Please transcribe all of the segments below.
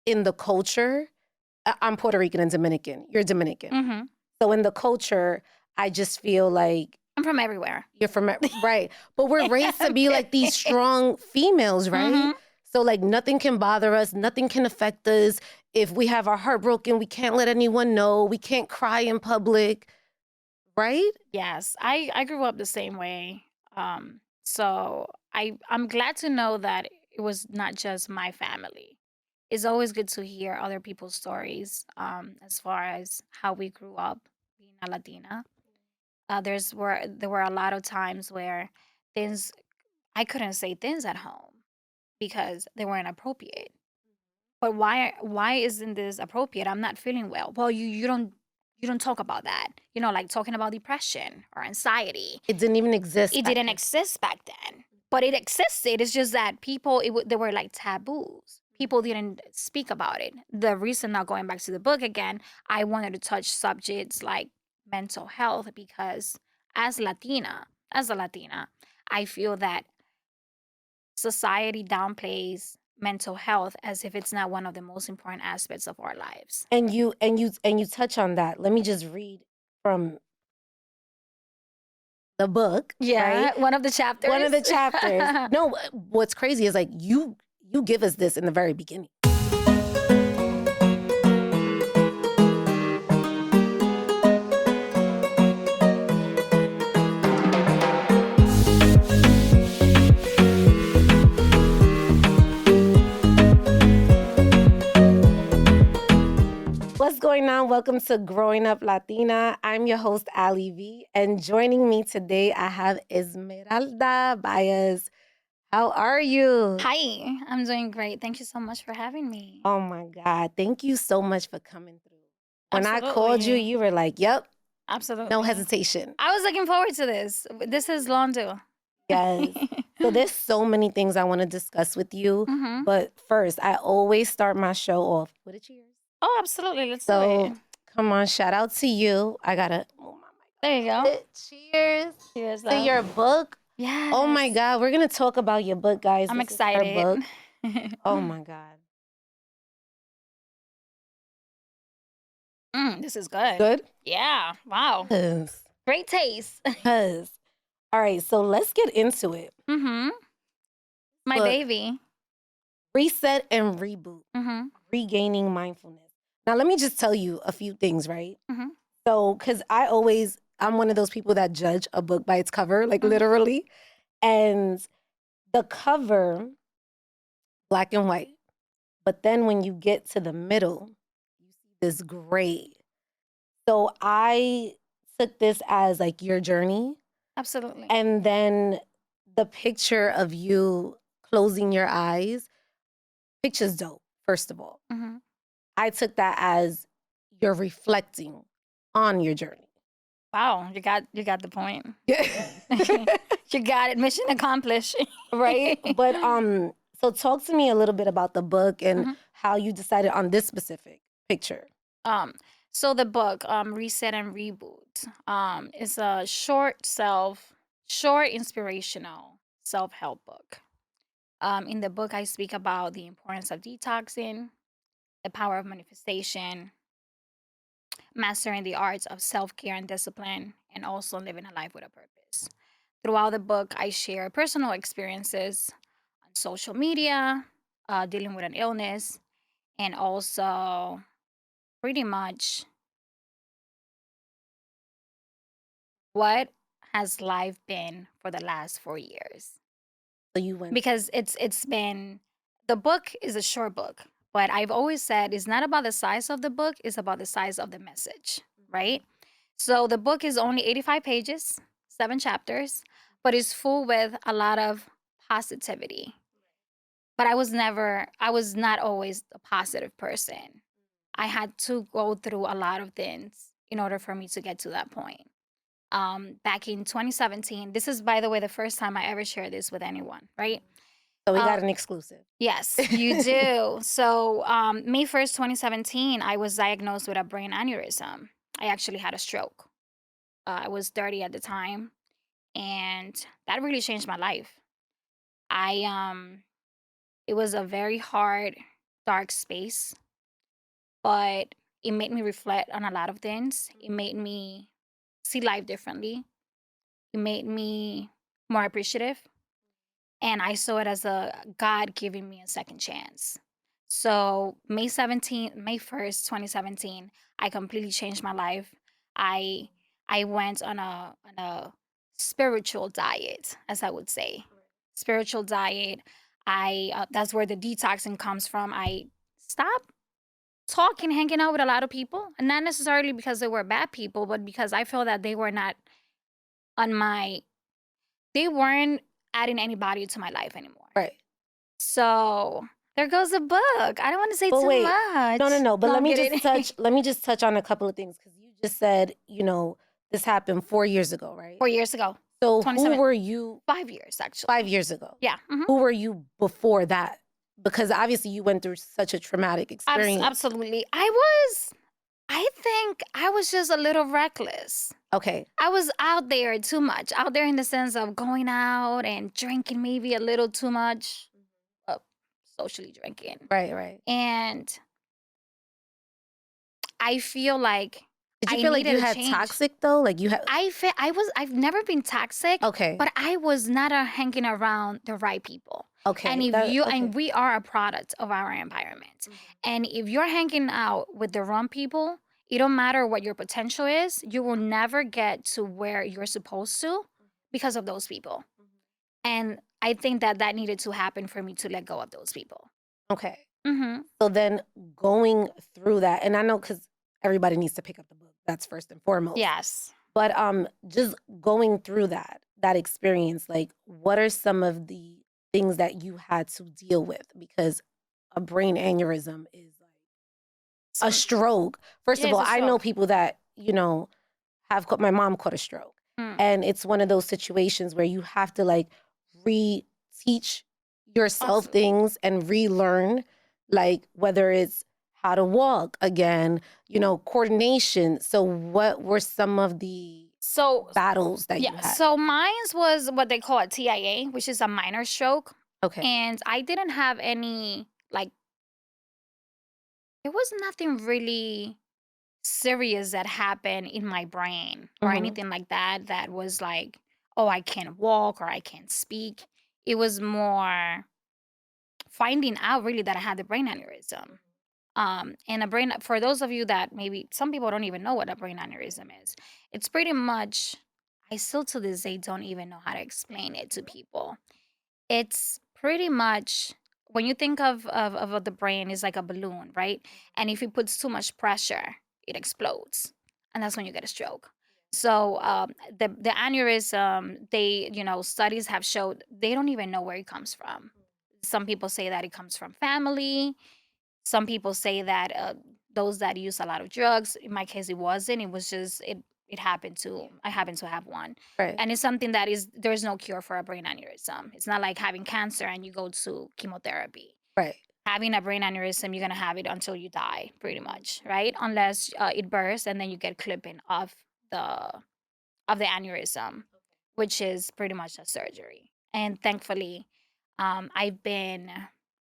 in the culture, I'm Puerto Rican and Dominican. You're Dominican. Mm-hmm. So in the culture, I just feel like I'm from everywhere. you're from, right. But we're raised to be like these strong females, right? Mm-hmm. So like nothing can bother us. Nothing can affect us. If we have our heart broken, we can't let anyone know. We can't cry in public, right? Yes, I grew up the same way. So I'm glad to know that it was not just my family. It's always good to hear other people's stories, as far as how we grew up being a Latina. There were a lot of times where things I couldn't say things at home because they weren't appropriate. But why isn't this appropriate? I'm not feeling well. Well, you don't talk about that. Like talking about depression or anxiety. It didn't even exist. It back didn't then. exist back then, but it existed. It's just that people, they were like taboos. People didn't speak about it. The reason, now going back to the book again, I wanted to touch subjects like mental health because as a Latina, I feel that society downplays mental health as if it's not one of the most important aspects of our lives. And you touch on that. Let me just read from the book. Yeah, right? one of the chapters. One of the chapters. No, what's crazy is like you give us this in the very beginning. What's going on? Welcome to Growing Up Latina. I'm your host, Alyi V, and joining me today, I have Esmeralda Baez. How are you? Hi, I'm doing great. Thank you so much for having me. Oh my God. Thank you so much for coming through. When I called you, Absolutely. you were like, yep, Absolutely. no hesitation. I was looking forward to this. This is long due. Yes. So there's so many things I want to discuss with you. Mhm. But first, I always start my show off with a cheers. Oh, absolutely. Let's do So it. come on, shout out to you. I gotta move my mic. There you go. Cheers Cheers, to love. your book. Yes. Oh my God, we're gonna talk about your book, guys. I'm This is her excited. book. Oh my God. This is good. Good? Yeah. Wow. Yes. Great taste. Yes. All right, so let's get into it. Mm-hmm. My Look, baby. Reset and reboot. Mm-hmm. Regaining mindfulness. Now, let me just tell you a few things, right? Mhm. So, because I'm one of those people that judge a book by its cover, like Mhm. literally. And the cover, black and white. But then when you get to the middle, you see this gray. So I took this as like your journey. Absolutely. And then the picture of you closing your eyes, picture's dope, first of all. Mm-hmm. I took that as you're reflecting on your journey. Wow, you got the point. Yeah. You got it. Mission accomplished. Right? But so talk to me a little bit about the book and Mhm. how you decided on this specific picture. So the book, Reset and Reboot, is a short inspirational self-help book. In the book, I speak about the importance of detoxing, the power of manifestation, mastering the arts of self-care and discipline, and also living a life with a purpose. Throughout the book, I share personal experiences on social media, dealing with an illness, and also pretty much what has life been for the last 4 years. So you went Because it's been, the book is a short book, but I've always said it's not about the size of the book, it's about the size of the message, right? So the book is only 85 pages, 7 chapters, but it's full with a lot of positivity. But I was not always a positive person. I had to go through a lot of things in order for me to get to that point. Back in 2017, this is, by the way, the first time I ever shared this with anyone, right? So we got an exclusive. Yes, you do. So May 1st, 2017, I was diagnosed with a brain aneurysm. I actually had a stroke. I was 30 at the time, and that really changed my life. It was a very hard, dark space, but it made me reflect on a lot of things. It made me see life differently. It made me more appreciative. And I saw it as a God giving me a second chance. So May 1st, 2017, I completely changed my life. I I went on a spiritual diet, as I would say. Spiritual diet. I That's where the detoxing comes from. I stopped talking, hanging out with a lot of people, and not necessarily because they were bad people, but because I feel that they were not on my they weren't adding anybody to my life anymore. Right. So there goes the book. I don't want to say But too wait, much. no. But No, let I'm me kidding. just touch. Let me just touch on a couple of things because you just said, this happened 4 years ago, right? 4 years ago. So who 27, were you 5 years actually. 5 years ago? Yeah. Who were you before that? Because obviously you went through such a traumatic experience. Absolutely. I think I was just a little reckless. Okay. I was out there too much. Out there in the sense of going out and drinking maybe a little too much. Socially drinking. Right. And I feel like Did you I feel like needed you a had change. toxic though? Like you had. I've never been toxic, Okay. but I was not hanging around the right people. Okay. And Okay. we are a product of our environment. And if you're hanging out with the wrong people, it don't matter what your potential is, you will never get to where you're supposed to because of those people. And I think that needed to happen for me to let go of those people. Okay. Mm-hmm. So then going through that, and I know because everybody needs to pick up the book. That's first and foremost. Yes. But just going through that experience, like what are some of the things that you had to deal with? Because a brain aneurysm is like a stroke. First of all, I know people that, my mom caught a stroke. And it's one of those situations where you have to like reteach yourself things and relearn, like whether it's how to walk again, coordination. So what were some of the battles that you had? So mine was what they call a TIA, which is a minor stroke. Okay. And I didn't have any, like, there was nothing really serious that happened in my brain or anything like that was like, oh, I can't walk or I can't speak. It was more finding out really that I had the brain aneurysm. And for those of you that maybe some people don't even know what a brain aneurysm is, it's pretty much, I still to this day don't even know how to explain it to people. It's pretty much, when you think of the brain is like a balloon, right? And if it puts too much pressure, it explodes, and that's when you get a stroke. So the aneurysm, studies have showed they don't even know where it comes from. Some people say that it comes from family. Some people say that those that use a lot of drugs. In my case, it wasn't. It was just it happened to I happen to have one. Right. And it's something that there's no cure for a brain aneurysm. It's not like having cancer and you go to chemotherapy. Right. Having a brain aneurysm, you're gonna have it until you die, pretty much, right? Unless it bursts and then you get clipping of the aneurysm, which is pretty much a surgery. And thankfully, I've been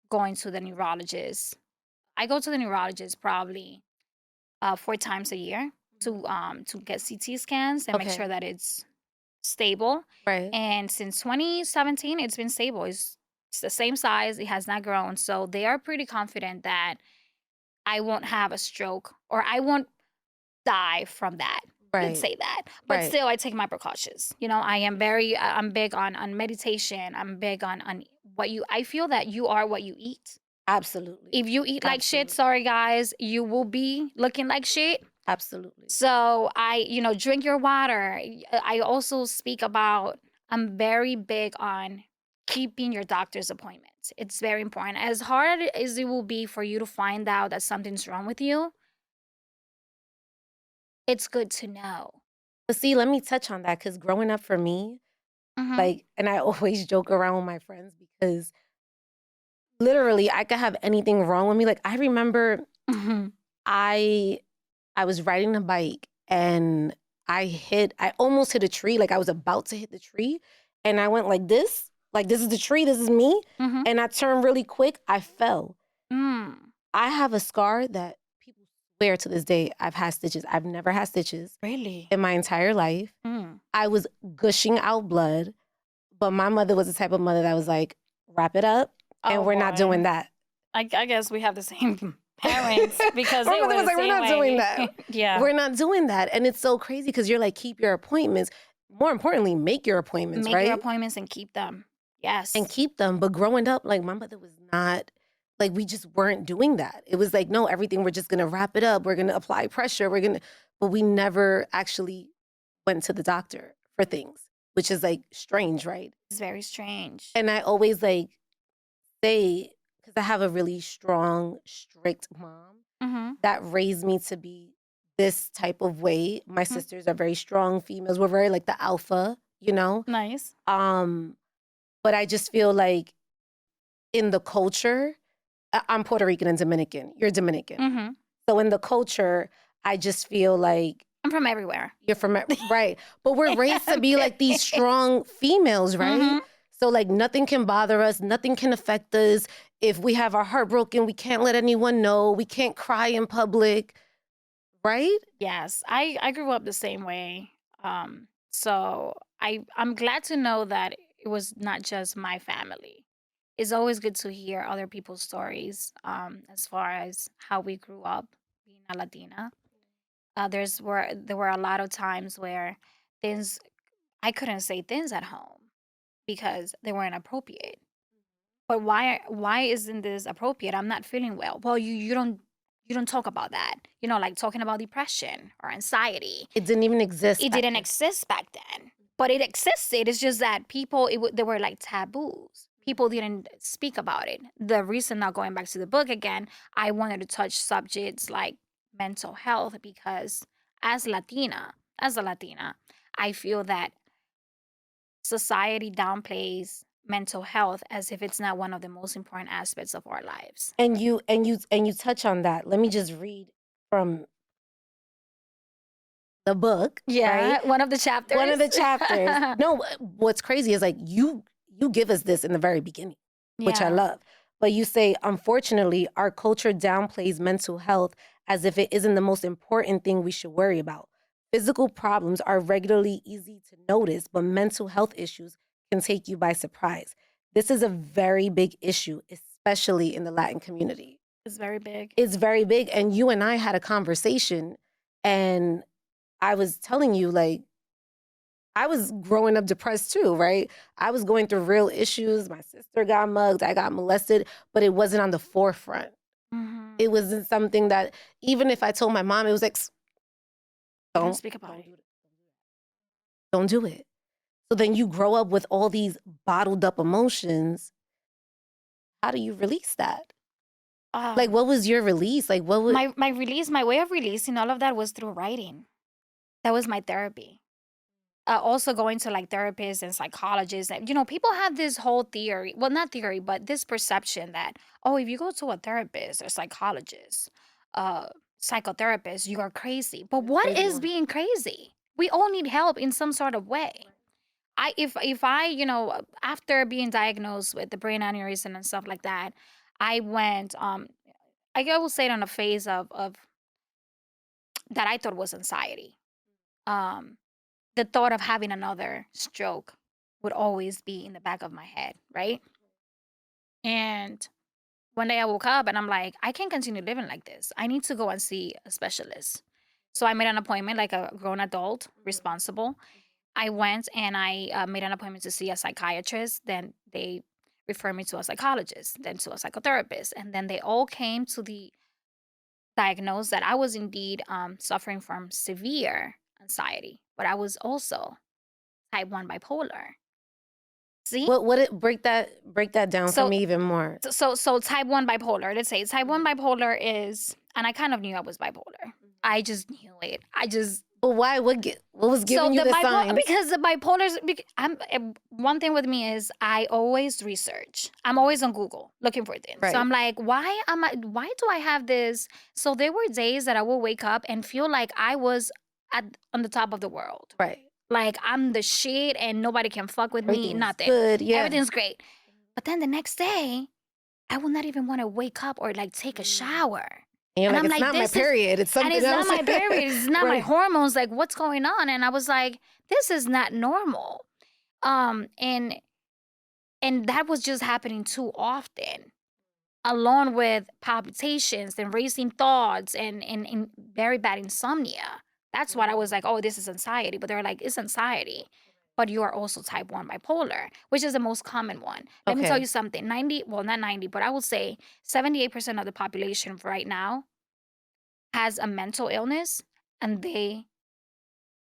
going to the neurologist. I go to the neurologist probably 4 times a year to get CT scans and make sure that it's stable. Right. And since 2017, it's been stable. It's the same size. It has not grown. So they are pretty confident that I won't have a stroke or I won't die from that. Right. Let's say that. But Right. still, I take my precautions. I'm big on meditation. I'm big on I feel that you are what you eat. Absolutely. If you eat like shit, sorry guys, you will be looking like shit. Absolutely. So drink your water. I also speak about, I'm very big on keeping your doctor's appointments. It's very important. As hard as it will be for you to find out that something's wrong with you, it's good to know. But see, let me touch on that because growing up for me, like, and I always joke around with my friends because literally I could have anything wrong with me. Like I remember I was riding a bike and I almost hit a tree. Like I was about to hit the tree and I went like this is the tree, this is me. And I turned really quick, I fell. I have a scar that people swear to this day I've had stitches. I've never had stitches Really? in my entire life. Mm. I was gushing out blood, but my mother was the type of mother that was like, wrap it up, and Oh we're not doing boy. that. I guess we have the same parents because My they mother were was the like, we're same not doing way. that. Yeah. We're not doing that. And it's so crazy because you're like, keep your appointments. More importantly, make your appointments, Make your right? appointments and keep them. Yes. And keep them. But growing up, like my mother was not, like we just weren't doing that. It was like, no, everything, we're just gonna wrap it up. We're gonna apply pressure. But we never actually went to the doctor for things, which is like strange, right? It's very strange. And I always like say, because I have a really strong, strict mom Mm-hmm. that raised me to be this type of way. My Mhm. sisters are very strong females. We're very like the alpha, you know? Nice. But I just feel like in the culture, I'm Puerto Rican and Dominican. You're Dominican. Mm-hmm. So in the culture, I just feel like I'm from everywhere. you're from, right. But we're raised to be like these strong females, right? Mhm. So like nothing can bother us. Nothing can affect us. If we have our heart broken, we can't let anyone know. We can't cry in public, right? Yes, I grew up the same way. So I'm glad to know that it was not just my family. It's always good to hear other people's stories, as far as how we grew up being a Latina. There were a lot of times where things I couldn't say things at home because they weren't appropriate. But why isn't this appropriate? I'm not feeling well. Well, you don't talk about that. You know, like talking about depression or anxiety. It didn't even exist. It back didn't then. exist back then, but it existed. It's just that people there were like taboos. People didn't speak about it. The reason, now going back to the book again, I wanted to touch subjects like mental health because as a Latina, I feel that society downplays mental health as if it's not one of the most important aspects of our lives. And you touch on that. Let me just read from the book, Yeah, right? one of the chapters. One of the chapters. No, what's crazy is like you give us this in the very beginning, which I Yeah. love. But you say, unfortunately, our culture downplays mental health as if it isn't the most important thing we should worry about. Physical problems are regularly easy to notice, but mental health issues can take you by surprise. This is a very big issue, especially in the Latin community. It's very big. It's very big. And you and I had a conversation, and I was telling you, like, I was growing up depressed too, right? I was going through real issues. My sister got mugged, I got molested, but it wasn't on the forefront. Mm-hmm. It wasn't something that, even if I told my mom, it was like, Don't don't speak about it. do it. Don't do it. So then you grow up with all these bottled up emotions. How do you release that? Like, what was your release? Like, what was my way of releasing all of that was through writing. That was my therapy. Also going to like therapists and psychologists. And, you know, people have this whole theory, well, not theory, but this perception that, oh, if you go to a therapist or psychologist, psychotherapist, you are crazy. But what crazy is one. being crazy? We all need help in some sort of way. If I, you know, after being diagnosed with the brain aneurysm and stuff like that, I went, I will say it on a phase of that I thought was anxiety. The thought of having another stroke would always be in the back of my head, right? And one day I woke up and I'm like, I can't continue living like this. I need to go and see a specialist. So I made an appointment, like a grown adult, responsible. I went and I made an appointment to see a psychiatrist. Then they referred me to a psychologist, then to a psychotherapist. And then they all came to the diagnosed that I was indeed suffering from severe anxiety, but I was also type 1 bipolar. See? what it break that down for So- me even more. So type 1 bipolar, let's say type 1 bipolar is, and I kind of knew I was bipolar. I just knew it. But why? What was giving you the signs? Because the bipolars, one thing with me is I always research. I'm always on Google looking for things. Right. So I'm like, why do I have this? So there were days that I will wake up and feel like I was on the top of the world. Right. Like I'm the shit and nobody can fuck with me. Everything's Nothing. good. Yeah. Everything's great. But then the next day, I will not even want to wake up or like take a shower. And you're And like, I'm it's like, not my period. It's and something it's not else. my period, it's not my Right. hormones. Like, what's going on? And I was like, this is not normal. Um, and and that was just happening too often, along with palpitations and racing thoughts and very bad insomnia. That's what I was like, oh, this is anxiety. But they were like, it's anxiety. But you are also type 1 bipolar, which is the most common one. Let me tell Okay. you something. 90, well, not 90, but I will say 78% of the population right now has a mental illness and they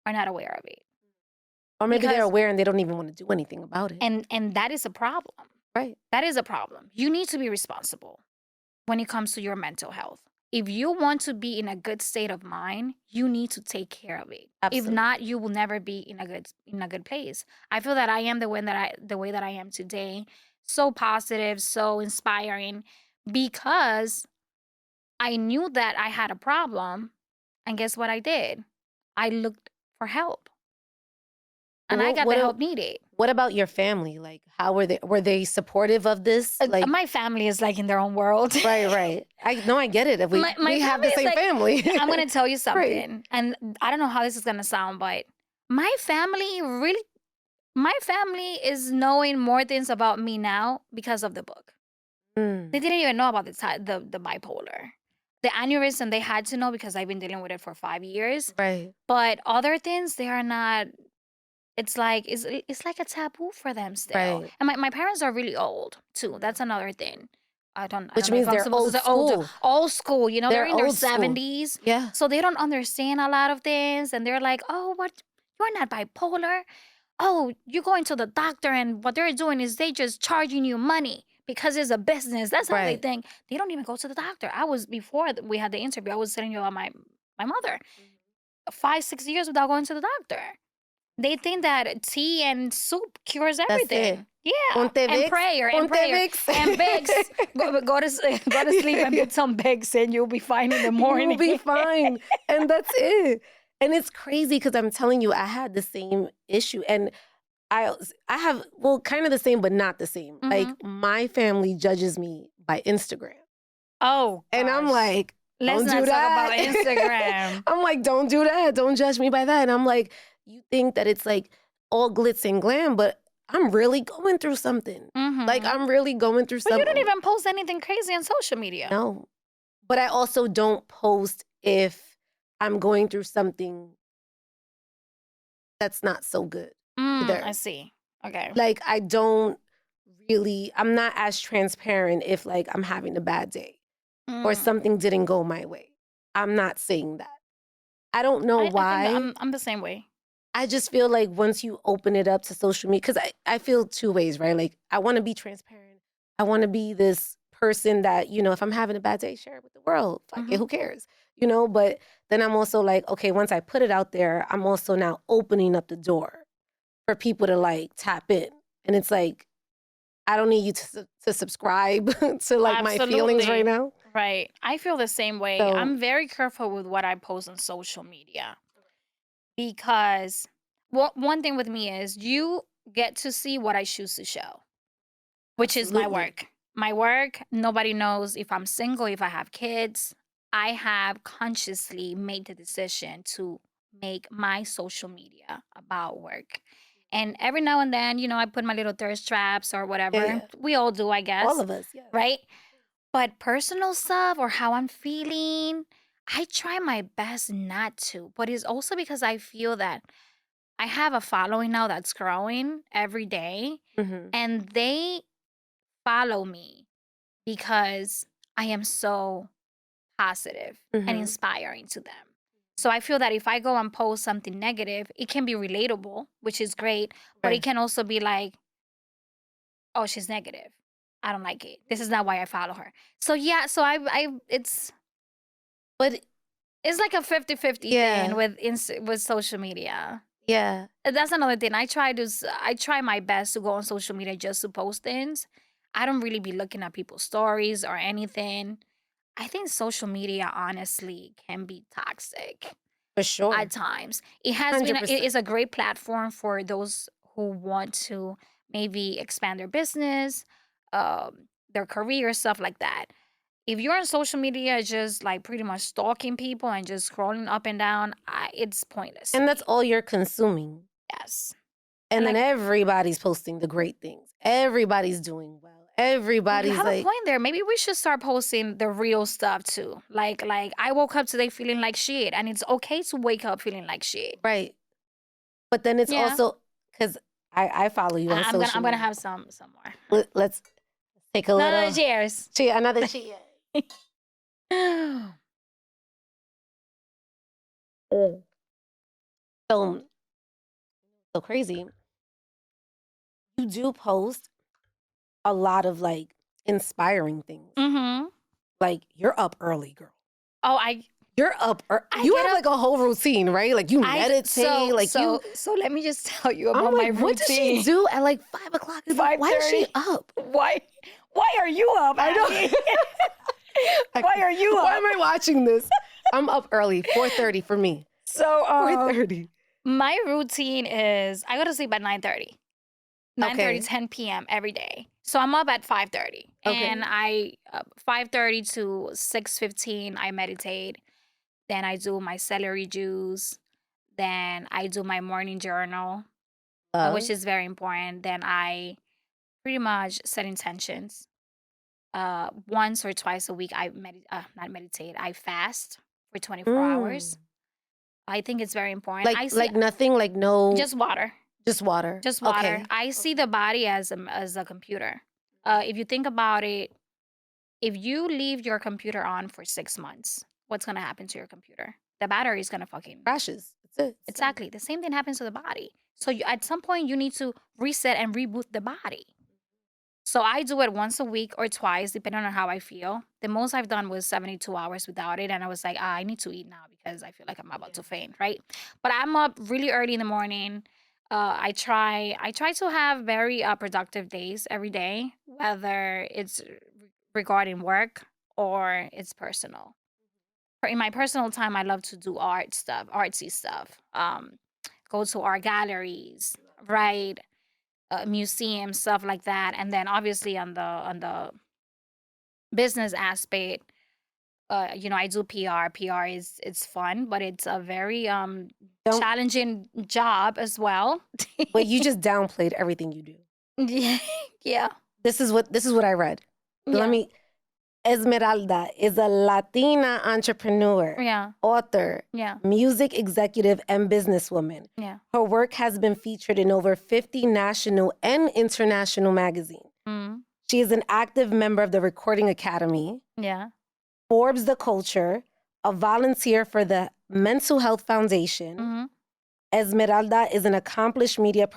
are not aware of it. Or maybe they're Because aware and they don't even want to do anything about it. and that is a problem. Right. That is a problem. You need to be responsible when it comes to your mental health. If you want to be in a good state of mind, you need to take care of it. If Absolutely. not, you will never be in a good place. I feel that I am the way that I am today, so positive, so inspiring, because I knew that I had a problem, and guess what I did? I looked for help, and I What, got the what, help needed. what about your family? Like, how were they? Were they supportive of this? Like, My family is like in their own world. right. I get it. My We have family the is same like, family. I'm gonna tell you Right. something, and I don't know how this is gonna sound, but my family really, my family is knowing more things about me now because of the book. They Mm, didn't even know about the bipolar, the aneurysm. They had to know because I've been dealing with it for 5 years. right. But other things, they are not. It's like a taboo for them still. Right. And my parents are really old too. That's another thing. I Which don't know if means I'm they're supposed to old say school. old school. You know, they're They're in their old school. 70s, Yeah. so they don't understand a lot of things, and they're like, "Oh, what? You're not bipolar? Oh, you're going to the doctor, and what they're doing is they just charging you money because it's a business." That's how they Right. think. They don't even go to the doctor. I was before we had the interview. I was telling you about my mother, 5 6 years without going to the doctor. They think that tea and soup cures That's it. everything. Yeah, Ponte and Vicks. prayer and Ponte prayer Vicks. and Vicks. Go to sleep and put some Vicks, and you'll be fine in the You'll morning. be fine. And that's it. And it's crazy because I'm telling you, I had the same issue. And I have, well, kind of the same, but not the same. Like, Mhm. my family judges me by Instagram. Oh And I'm gosh, like, let's don't not do talk about that. Instagram. I'm like, don't do that. Don't judge me by that. And I'm like, you think that it's like all glitz and glam, but I'm really going through something. Like, Mhm. I'm really going through But you don't something. even post anything crazy on social media. No. But I also don't post if I'm going through something that's not so good I either. see. Okay. Like, I don't really, I'm not as transparent if like I'm having a bad day or Mm. something didn't go my way. I'm not saying that. I don't know I think why. I'm the same way. I just feel like once you open it up to social media, because I feel two ways, right? Like, I want to be transparent. I want to be this person that, if I'm having a bad day, share it with the world. Fuck it, Mhm. who cares? But then I'm also like, okay, once I put it out there, I'm also now opening up the door for people to like tap in. And it's like, I don't need you to subscribe to like my feelings right Absolutely. now. Right. I feel the same way. So, I'm very careful with what I post on social media because one thing with me is you get to see what I choose to show, which is my absolutely. work. My work, nobody knows if I'm single, if I have kids. I have consciously made the decision to make my social media about work. And every now and then, I put my little thirst traps or Yeah, whatever. yeah. We all do, I All guess. of us, yes. Right? But personal stuff or how I'm feeling, I try my best not to. But it's also because I feel that I have a following now that's growing every day, Hmm. and they follow me because I am so positive and Hmm. inspiring to them. So I feel that if I go and post something negative, it can be relatable, which is great, but it Right. can also be like, oh, she's negative. I don't like it. This is not why I follow her. So yeah, so But it's like a 50-50 thing yeah, with social media. yeah, That's another thing. I try my best to go on social media just to post things. I don't really be looking at people's stories or anything. I think social media honestly can be toxic for at sure. times. It has been it 100%. is a great platform for those who want to maybe expand their business, um, their career, stuff like that. If you're on social media just like pretty much stalking people and just scrolling up and down, it's pointless to And that's me. all you're consuming. Yes. And And then like everybody's posting the great things. Everybody's doing well. you Everybody's have a like, point there. Maybe we should start posting the real stuff too. Like I woke up today feeling like shit, and it's okay to wake up feeling like shit. right. But then it's Yeah. also because I follow you on I'm social gonna media. have some more. Let's take a No, little cheers. another cheer. Mm. So crazy. You do post a lot of like inspiring things. Mm-hmm. Like you're up early, girl. Oh, You're up. I You get have up. like a whole routine, right? Like you meditate. So let me just tell you I'm about my like, what does she routine. do at like 5 o'clock? Why is she 5:30. up? Why are you up? I know. Alyi? Why are you up? Why am I watching this? I'm up early, 4:30 for me. So 4:30. my routine is I go to sleep at 9:30. 9:30, Okay. 10 p.m. every day. So I'm up at 5:30. Okay. And I 5:30 to 6:15 I meditate. Then I do my celery juice. Then I do my morning journal, which Love. is very important. Then I pretty much set intentions. Once or twice a week I not meditate, I fast for 24 hours. I think it's very important. I see Like nothing, like no, just water. just water. Just water. Okay. I see the body as a computer. If you think about it, if you leave your computer on for 6 months, what's gonna happen to your computer? The battery is gonna fucking Crashes. That's it. It's done. exactly the same thing happens to the body. So at some point you need to reset and reboot the body. So I do it once a week or twice, depending on how I feel. The most I've done was 72 hours without it, and I was like, I need to eat now because I feel like I'm about to faint, right? But I'm up really early in the morning. I try to have very productive days every day, whether it's regarding work or it's personal. In my personal time, I love to do artsy stuff. Go to art galleries, write, museums, stuff like that. And then obviously on the business aspect, I do PR. PR is it's fun, but it's a very Don't- challenging job as well. But you just downplayed everything you do. Yeah. This is what I read. Yeah. Let me. Esmeralda is a Latina entrepreneur, Yeah. author, Yeah. music executive, and businesswoman. Yeah. Her work has been featured in over 50 national and international magazines. Mm. She is an active member of the Recording Academy, Yeah. Forbes the Culture, a volunteer for the Mental Health Foundation. Mm-hmm. Esmeralda is an accomplished media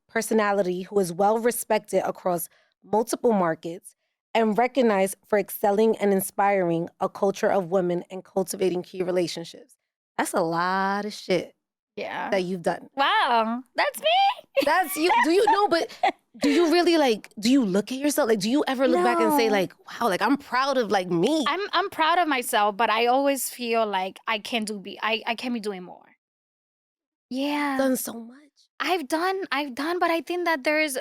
personality who is well respected across multiple markets and recognized for excelling and inspiring a culture of women and cultivating key relationships. That's a lot of shit Yeah. that you've done. Wow. That's me. That's you. Do you know? But do you really do you look at yourself? Like, do you ever look back and say, No. like, wow, like I'm proud of like me? I'm proud of myself, but I always feel like I can be doing more. Yeah. Done so much. I've done, but I think that there's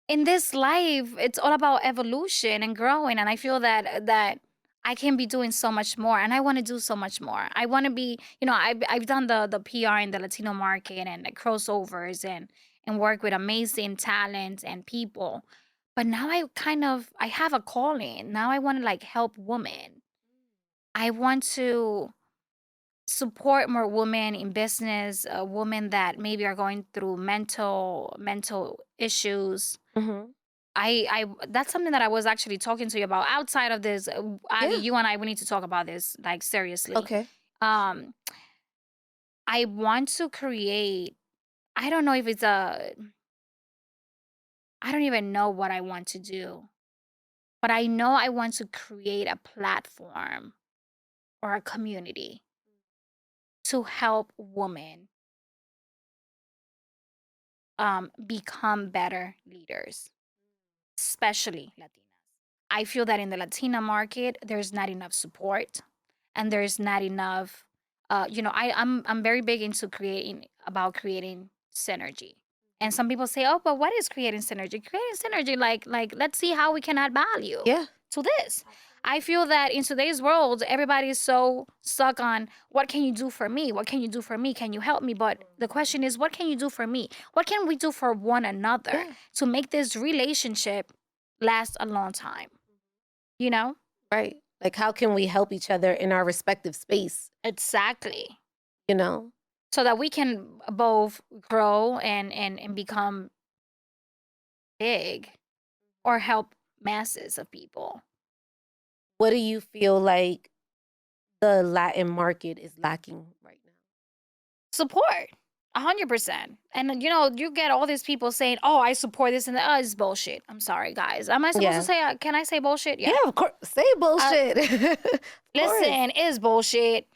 in this life, it's all about evolution and growing. And I feel that I can be doing so much more, and I want to do so much more. I want to be, I've done the PR in the Latino market and the crossovers and work with amazing talent and people. But now I have a calling. Now I want to like help women. I want to support more women in business, women that maybe are going through mental issues. Mm-hmm. I that's something that I was actually talking to you about outside of this. Ali, Yeah. you and I, we need to talk about this like seriously. Okay. Um, I want to create. I don't know if it's a. I don't even know what I want to do, but I know I want to create a platform or a community to help women become better leaders, especially Latinas. I feel that in the Latina market, there's not enough support, and there's not enough. I'm very big into creating synergy And some people say, oh, but what is creating synergy? Creating synergy, like let's see how we can add value Yeah. to this. I feel that in today's world, everybody is so stuck on what can you do for me? What can you do for me? Can you help me? But the question is, what can you do for me? What can we do for one another to make this relationship last a long time? You know? Right. Like, how can we help each other in our respective space? Exactly. You know? So that we can both grow and become big or help masses of people. What do you feel like the Latin market is lacking right now? Support. 100%. And you get all these people saying, oh, I support this and that. Oh, it's bullshit. I'm sorry, guys. Am I supposed to say, can I say bullshit? Yeah, of course. Say bullshit. Listen, it's bullshit.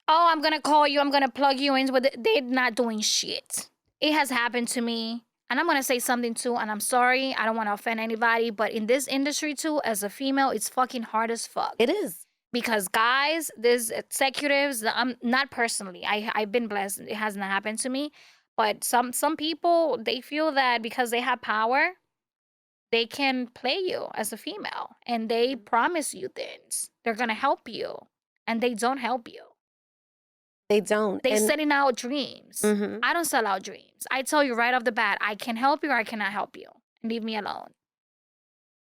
Oh, I'm going to call you. I'm going to plug you in. But they're not doing shit. It has happened to me. And I'm going to say something too. And I'm sorry. I don't want to offend anybody. But in this industry too, as a female, it's fucking hard as fuck. It is. Because guys, there's executives, I'm not personally, I've been blessed, it hasn't happened to me, but some people, they feel that because they have power, they can play you as a female and they promise you things. They're gonna help you and they don't help you. They don't. They're setting out dreams. I don't sell out dreams. I tell you right off the bat, I can help you or I cannot help you. Leave me alone.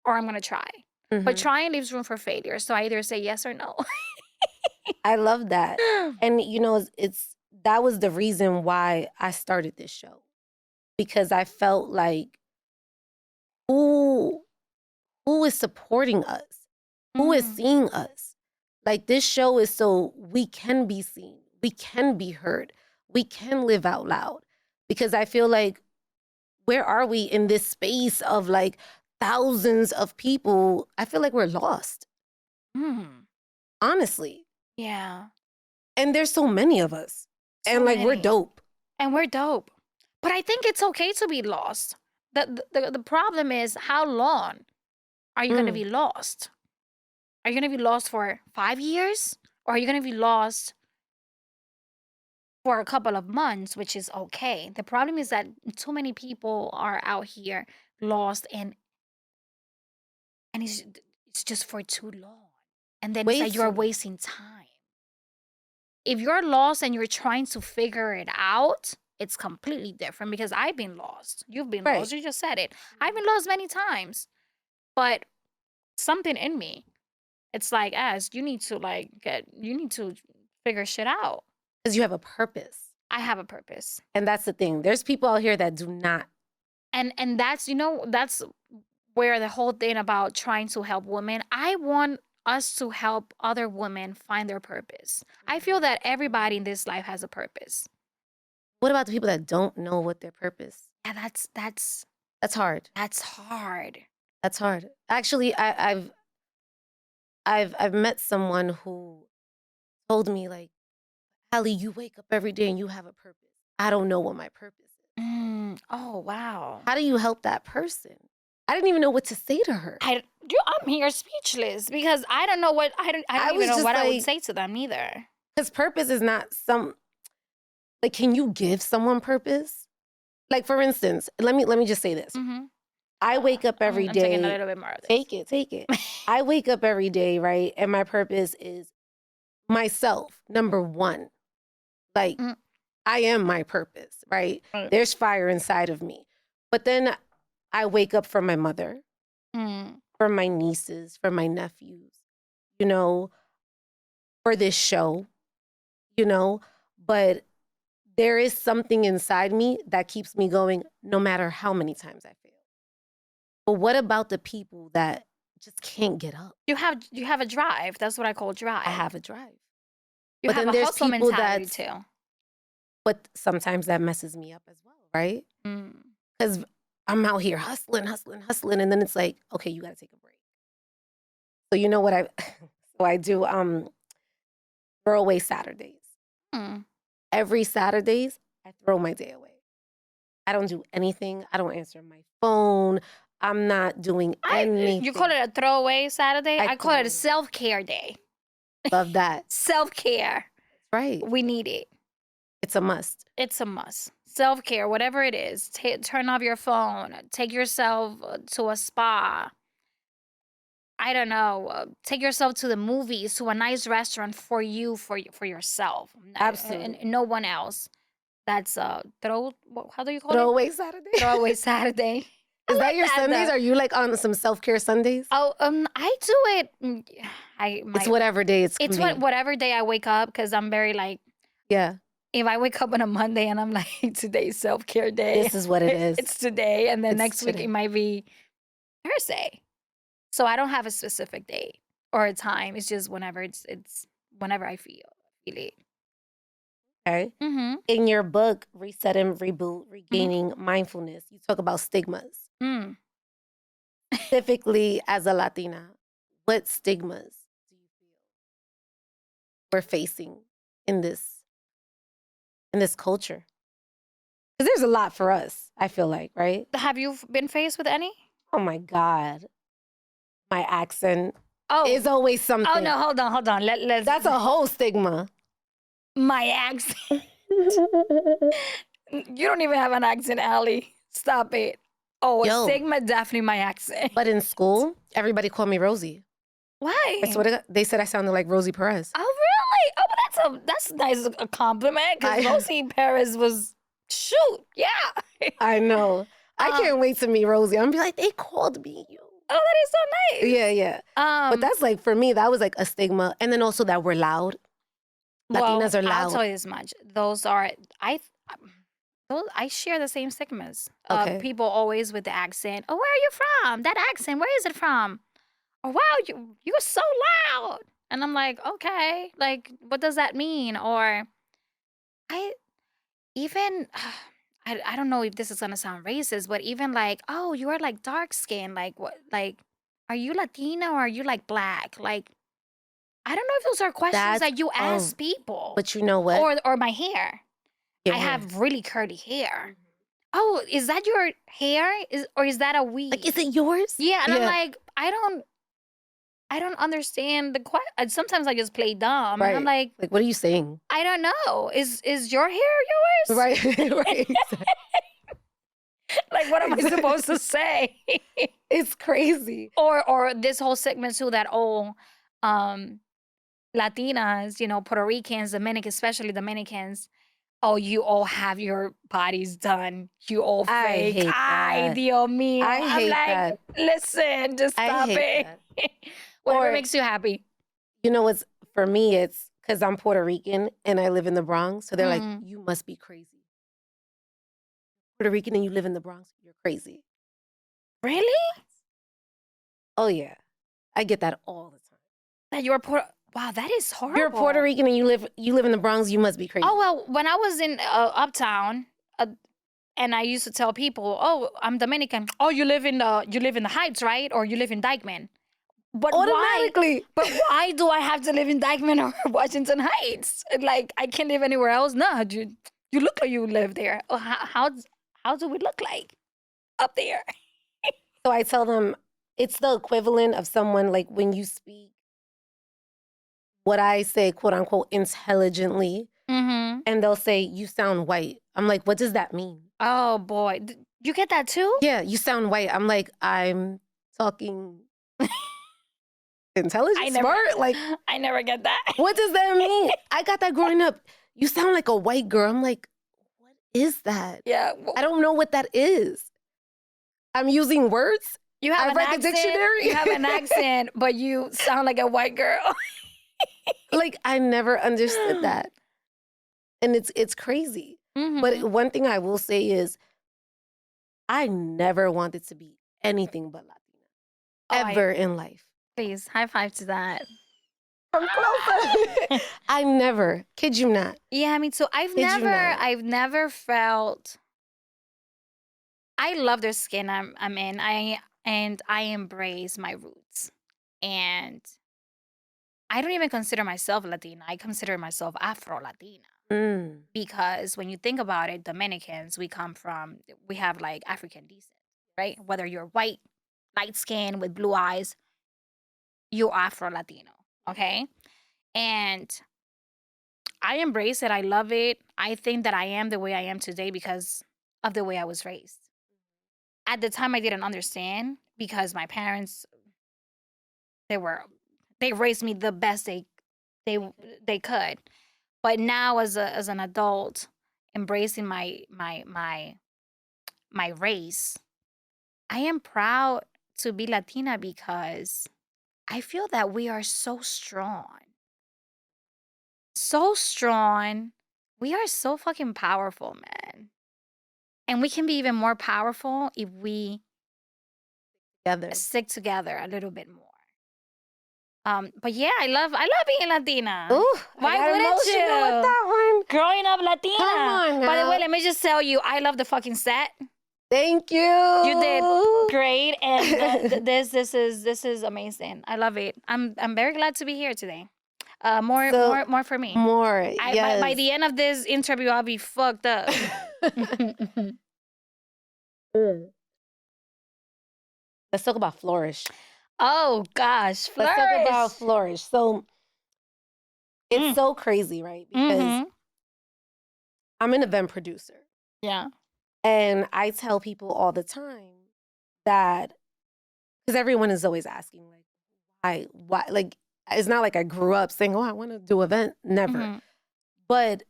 Or I'm gonna try. But trying leaves room for failure. So I either say yes or no. I love that. And that was the reason why I started this show. Because I felt like who is supporting us? Who is seeing us? Like, this show is so we can be seen. We can be heard. We can live out loud. Because I feel like, where are we in this space of like thousands of people? I feel like we're lost. Honestly. Yeah. And there's so many of us. And like, we're dope. And we're dope. But I think it's okay to be lost. The problem is, how long are you going to be lost? Are you going to be lost for 5 years? Or are you going to be lost for a couple of months, which is okay? The problem is that too many people are out here lost and it's just for too long. And then it's like you're wasting time. If you're lost and you're trying to figure it out, it's completely different because I've been lost. You've been lost. You just said it. I've been lost many times. But something in me, it's like, you need to figure shit out. Because you have a purpose. I have a purpose. And that's the thing. There's people out here that do not. And that's, that's where the whole thing about trying to help women, I want us to help other women find their purpose. I feel that everybody in this life has a purpose. What about the people that don't know what their purpose? Yeah, that's hard. That's hard. That's hard. Actually, I've met someone who told me, like, Alyi, you wake up every day and you have a purpose. I don't know what my purpose is. Oh, wow. How do you help that person? I didn't even know what to say to her. I'm here speechless because I don't know what I don't even know what I would say to them either. Because purpose is not like, can you give someone purpose? Like, for instance, let me just say this. I wake up every day. I'm taking a little bit more of this. Take it. I wake up every day, right? And my purpose is myself, number one. Like, I am my purpose, right? There's fire inside of me. But then I wake up for my mother, for my nieces, for my nephews, for this show, but there is something inside me that keeps me going no matter how many times I fail. But what about the people that just can't get up? You have a drive. That's what I call drive. I have a drive. You have a hustle mentality too. But sometimes that messes me up as well, right? Because I'm out here hustling. And then it's like, okay, you got to take a break. So you know what I do throwaway Saturdays. Every Saturdays, I throw my day away. I don't do anything. I don't answer my phone. I'm not doing anything. You call it a throwaway Saturday? I call it a self-care day. Love that. Self-care. Right. We need it. It's a must. It's a must. self-care, whatever it is. Turn off your phone, take yourself to a spa. I don't know, take yourself to the movies, to a nice restaurant for you, for yourself, Absolutely. and no one else. That's how do you call it? Throwaway Saturday. Throwaway Saturday. I Is that like your that Sundays? though. Are you like on some self-care Sundays? Oh, I do it. It's whatever day it's It's convenient. whatever day I wake up, because I'm very like, Yeah. if I wake up on a Monday and I'm like, today's self-care day, This is what it is. it's today, and then It's next week today. it might be Thursday. So I don't have a specific date or a time. It's just whenever it's whenever I feel it. Okay. Mm-hmm. In your book, Reset and Reboot, Regaining Mindfulness, you talk about stigmas. Mm. Specifically as a Latina, what stigmas do you feel we're facing in this culture? Because there's a lot for us, I feel like, right? Have you been faced with any? Oh my God. My accent Oh, is always something. oh no, hold on. Let's. That's a whole stigma. My accent. You don't even have an accent, Allie. Stop it. Oh, Yo. a stigma, definitely my accent. But in school, everybody called me Rosie. Why? I swear to God, they said I sounded like Rosie Perez. Oh, really? Oh, but that's nice, a compliment, because Rosie Perez was, shoot, yeah. I know. I can't wait to meet Rosie. I'm gonna be like, they called me you. Oh, that is so nice. Yeah, yeah. But that's like, for me, that was like a stigma. And then also that we're loud. Latinas are loud. I'll tell you this much. Those, I share the same stigmas. Okay. People always with the accent. Oh, where are you from? That accent, where is it from? Oh, wow, you're so loud. And I'm like, okay, like, what does that mean? Or I even, I don't know if this is gonna sound racist, but even like, oh, you are like dark skin. Like, what, like, are you Latino or are you like black? Like, I don't know if those are questions that you ask people. But you know what? Or my hair. Your I hair. have really curly hair. Oh, is that your hair? Or is that a weave? Like, is it yours? Yeah, and I'm like, I don't understand the question. Sometimes I just play dumb. Right. And I'm like, what are you saying? I don't know. Is your hair yours? Right, right. Like, what am I supposed to say? It's crazy. Or this whole segment too, that Latinas, Puerto Ricans, Dominicans, especially Dominicans, oh, you all have your bodies done. You all fake. I hate that. Dios mío. I hate that. Listen, just stop it. Whatever makes you happy. You know what's, for me, it's because I'm Puerto Rican and I live in the Bronx. So they're like, you must be crazy. Puerto Rican and you live in the Bronx, you're crazy. Really? Oh, yeah. I get that all the time. That you're wow, that is horrible. You're Puerto Rican and you live in the Bronx, you must be crazy. Oh, well, when I was in Uptown, and I used to tell people, oh, I'm Dominican. Oh, you live in the Heights, right? Or you live in Dykeman. But automatically. Why do I have to live in Dykeman or Washington Heights? Like, I can't live anywhere else? No, you look like you live there. How do we look like up there? So I tell them it's the equivalent of someone, like, when you speak what I say, quote unquote, intelligently, and they'll say, you sound white. I'm like, what does that mean? Oh, boy. You get that too? Yeah, you sound white. I'm like, I'm talking intelligent, smart. Like, I never get that. What does that mean? I got that growing up. You sound like a white girl. I'm like, what is that? Yeah. I don't know what that is. I'm using words. You have I read the dictionary. You have an accent, but you sound like a white girl. Like, I never understood that. And it's crazy. But one thing I will say is I never wanted to be anything but Latina. Ever in life. Please, high five to that. Come closer. I never, kid you not. Yeah, me too. I've never felt. I love the skin I'm in. I embrace my roots. And I don't even consider myself Latina. I consider myself Afro-Latina. Because when you think about it, Dominicans, we have like African descent, right? Whether you're white, light skin with blue eyes, you're Afro-Latino, okay? And I embrace it. I love it. I think that I am the way I am today because of the way I was raised. At the time, I didn't understand because my parents, they were, they raised me the best they they could. But now, as an adult, embracing my race, I am proud to be Latina because I feel that we are so strong. So strong. We are so fucking powerful, man. And we can be even more powerful if we Together. stick together a little bit more. But yeah, I love being Latina. Ooh, Why I got wouldn't emotional with you? that one. Growing up Latina. Come on By the way, now. let me just tell you, I love the fucking set. Thank you. You did great, and this is amazing. I love it. I'm very glad to be here today. More So, more for me. more, By yes. the end of this interview, I'll be fucked up. Let's talk about Flourish. Oh gosh, Let's talk about Flourish. Flourish. So it's so crazy, right? Because I'm an event producer. Yeah. And I tell people all the time that, because everyone is always asking, like, why? Like, it's not like I grew up saying, oh, I want to do event. Never. But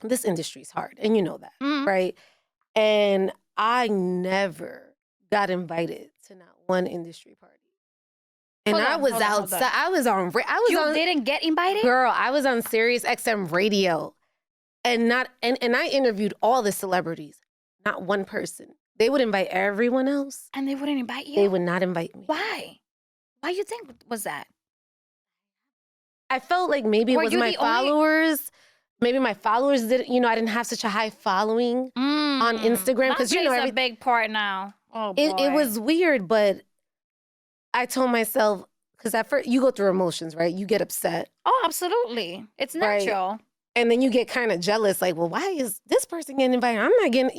this industry's hard, and you know that, right? And I never got invited to not one industry party. And I was outside. I was on. You didn't get invited? Girl, I was on Sirius XM radio, and I interviewed all the celebrities. Not one person. They would invite everyone else. And they wouldn't invite you? They would not invite me. Why? Why you think was that? I felt like maybe it was my followers. Maybe my followers didn't, I didn't have such a high following on Instagram. Because, That plays a big part now. Oh, boy. It was weird, but I told myself, because at first you go through emotions, right? You get upset. Oh, absolutely. It's natural. Right? And then you get kind of jealous, like, well, why is this person getting invited? I'm not getting,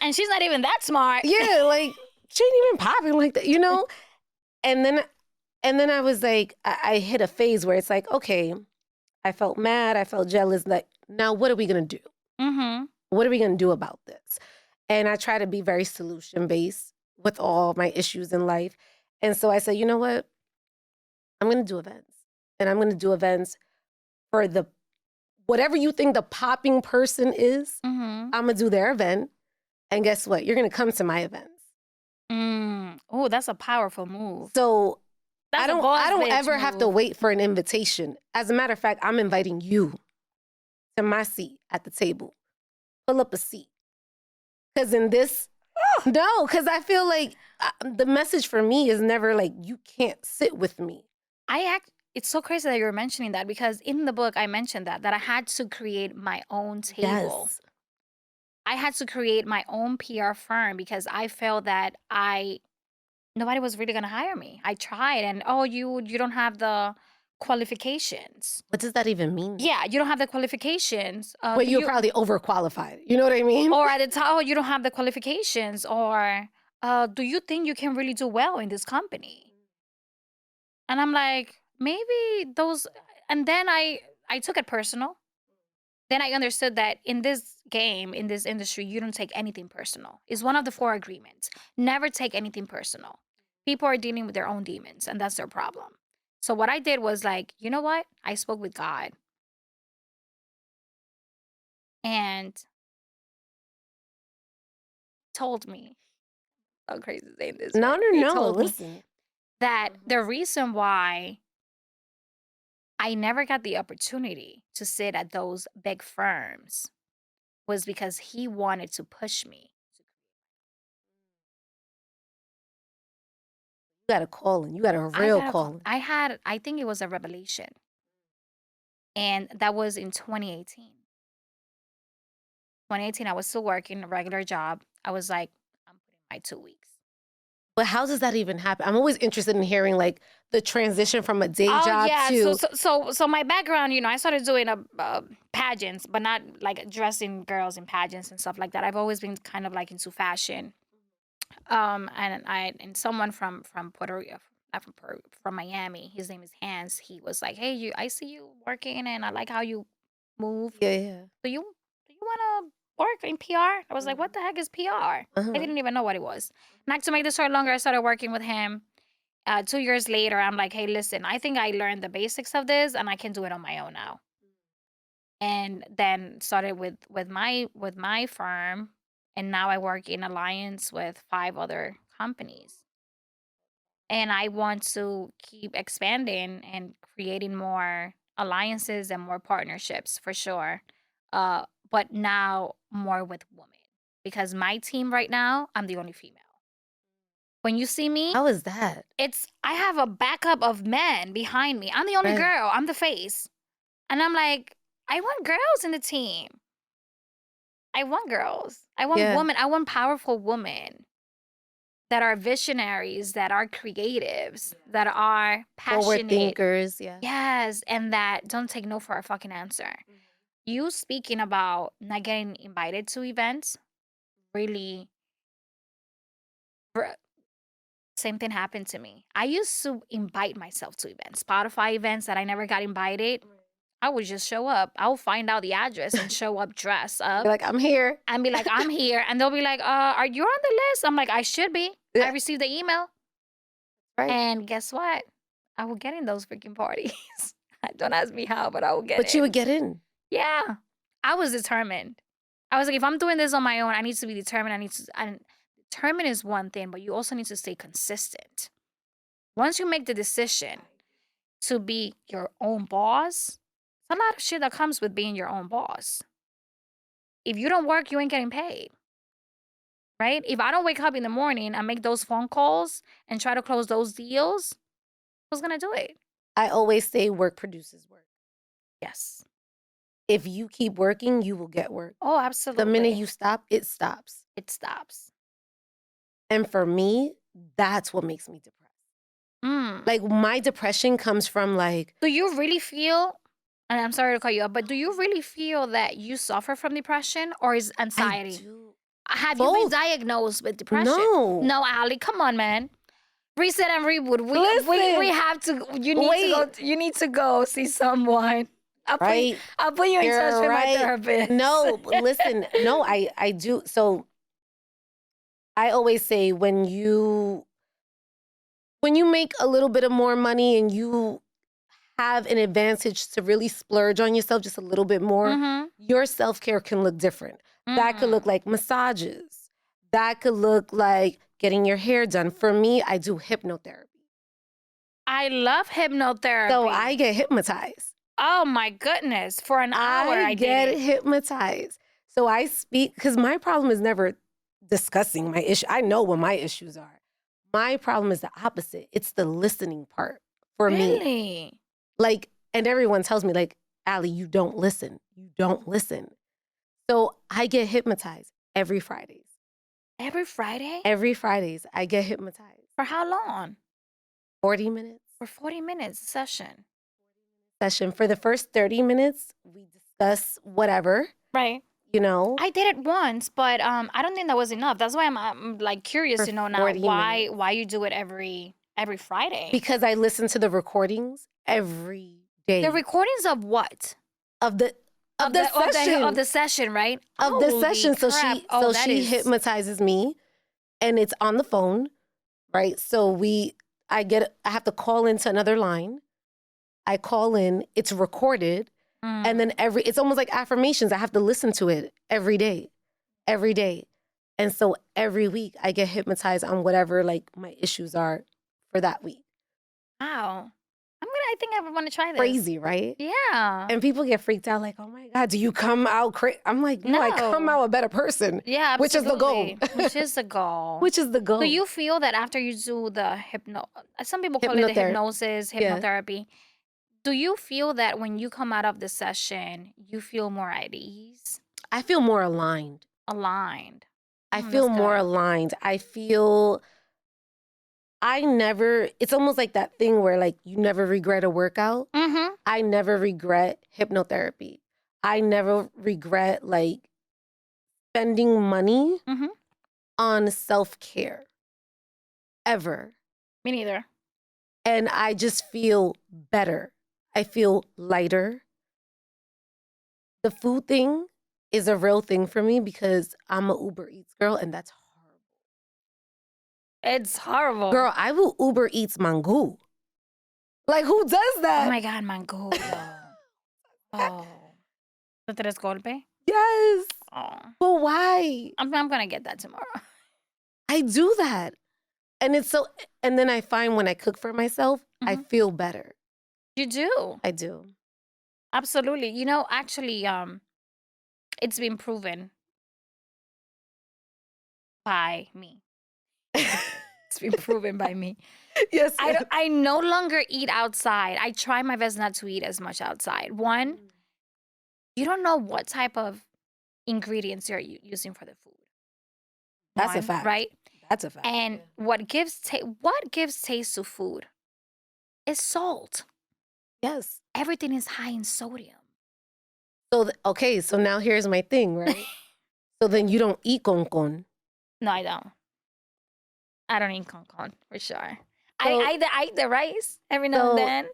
And she's not even that smart. Yeah, like, she ain't even popping like that, And then I was like, I hit a phase where it's like, okay, I felt mad, I felt jealous. Like, now what are we gonna do? What are we gonna do about this? And I try to be very solution-based with all my issues in life. And so I said, you know what? I'm gonna do events. And I'm gonna do events for whatever you think the popping person is, I'm gonna do their event. And guess what? You're gonna come to my events. Oh, that's a powerful move. So that's I don't ever have to wait for an invitation. As a matter of fact, I'm inviting you to my seat at the table. Pull up a seat. Because because I feel like the message for me is never like, you can't sit with me. It's so crazy that you're mentioning that because in the book I mentioned that I had to create my own table. Yes. I had to create my own PR firm because I felt that nobody was really gonna hire me. I tried and you don't have the qualifications. What does that even mean? Yeah, you don't have the qualifications. Well, you're probably overqualified. You know what I mean? Or at the time, you don't have the qualifications. Or do you think you can really do well in this company? And I'm like, maybe those. And then I took it personal. Then I understood that in this game, in this industry, you don't take anything personal. It's one of the 4 agreements. Never take anything personal. People are dealing with their own demons, and that's their problem. So what I did was like, you know what? I spoke with God. And told me, so crazy saying this. No, right? He no, told listen. me that the reason why I never got the opportunity to sit at those big firms was because he wanted to push me. You got a calling. You got a real calling. I think it was a revelation. And that was in 2018. 2018, I was still working a regular job. I was like, I'm putting my 2 weeks. But how does that even happen? I'm always interested in hearing like the transition from a day job to. So my background, I started doing pageants, but not like dressing girls in pageants and stuff like that. I've always been kind of like into fashion. And someone from Puerto Rico, not from Miami, his name is Hans. He was like, "Hey, I see you working, and I like how you move. Yeah. Do you want to work in PR? I was like, what the heck is PR? I didn't even know what it was. Not to make the story longer, I started working with him. 2 years later, I'm like, hey, listen, I think I learned the basics of this and I can do it on my own now. And then started with my firm, and now I work in alliance with 5 other companies. And I want to keep expanding and creating more alliances and more partnerships for sure. But now more with women, because my team right now, I'm the only female. When you see me, How is that? I have a backup of men behind me. I'm the only Right. girl. I'm the face. And I'm like, I want girls in the team. I want girls. I want Yeah. women. I want powerful women that are visionaries, that are creatives, that are Forward passionate. thinkers. Yeah. Yes, and that don't take no for a fucking answer. You speaking about not getting invited to events, really, same thing happened to me. I used to invite myself to events, Spotify events that I never got invited. I would just show up. I will find out the address and show up, dress up, You're like, I'm here. and be like, I'm here. And they'll be like, are you on the list? I'm like, I should be. Yeah. I received the email. Right. And guess what? I will get in those freaking parties. Don't ask me how, but I will get But in. you would get in. Yeah. I was determined. I was like, if I'm doing this on my own, I need to be determined. And determined is one thing, but you also need to stay consistent. Once you make the decision to be your own boss, it's a lot of shit that comes with being your own boss. If you don't work, you ain't getting paid. Right? If I don't wake up in the morning and make those phone calls and try to close those deals, who's going to do it? I always say work produces work. Yes. If you keep working, you will get work. Oh, absolutely. The minute you stop, it stops. It stops. And for me, that's what makes me depressed. Like, my depression comes from like... Do you really feel, and I'm sorry to cut you off, but do you really feel that you suffer from depression, or is anxiety? I do. Have you been diagnosed with depression? No. No, Ali, come on, man. Reset and reboot. We have to. You need to go see someone. I'll put you in touch with my therapist. No, listen. No, I do. So I always say when you make a little bit of more money and you have an advantage to really splurge on yourself just a little bit more, your self-care can look different. That could look like massages. That could look like getting your hair done. For me, I do hypnotherapy. I love hypnotherapy. So I get hypnotized. Oh my goodness. For an hour, I get hypnotized. So I speak, because my problem is never discussing my issue. I know what my issues are. My problem is the opposite. It's the listening part for me. Really? Like, and everyone tells me, like, Alyi, you don't listen. You don't listen. So I get hypnotized every Fridays. Every Friday? Every Fridays, I get hypnotized. For how long? 40 minutes. For 40 minutes session. For the first 30 minutes, we discuss whatever. Right. You know? I did it once, but I don't think that was enough. That's why I'm like curious to know now why you do it every Friday. Because I listen to the recordings every day. The recordings of what? Of the session. Of the session, right? Of the session. So she hypnotizes me, and it's on the phone, right? So I have to call into another line. I call in, it's recorded, and then it's almost like affirmations. I have to listen to it every day. And so every week I get hypnotized on whatever like my issues are for that week. Wow. I think I want to try this. Crazy, right? Yeah. And people get freaked out like, oh my God, do you come out crazy? I'm like, no, I come out a better person. Yeah, absolutely. Which is the goal. Which is the goal. Do you feel that after you do the some people call it the hypnosis, hypnotherapy. Yeah. Do you feel that when you come out of the session, you feel more at ease? I feel more aligned. I feel more aligned. It's almost like that thing where like you never regret a workout. I never regret hypnotherapy. I never regret like spending money on self-care. Ever. Me neither. And I just feel better. I feel lighter. the food thing is a real thing for me because I'm a Uber Eats girl, and that's horrible. It's horrible. Girl, I will Uber Eats mango. Like, who does Oh that? my God, mango. Oh. The tres golpe? Yes. Oh. But why? I'm going to get that tomorrow. I do that. And it's so, and then I find when I cook for myself, I feel better. You do. I do. Absolutely. You know, actually, it's been proven by me. It's been proven by me. Yes. I no longer eat outside. I try my best not to eat as much outside. One, you don't know what type of ingredients you're using for the food. That's a fact. Right? That's a fact. And what gives taste to food is salt. Yes. Everything is high in sodium. So, okay, so now here's my thing, right? So then you don't eat concon. No, I don't. I don't eat concon, for sure. I eat the rice every now and then.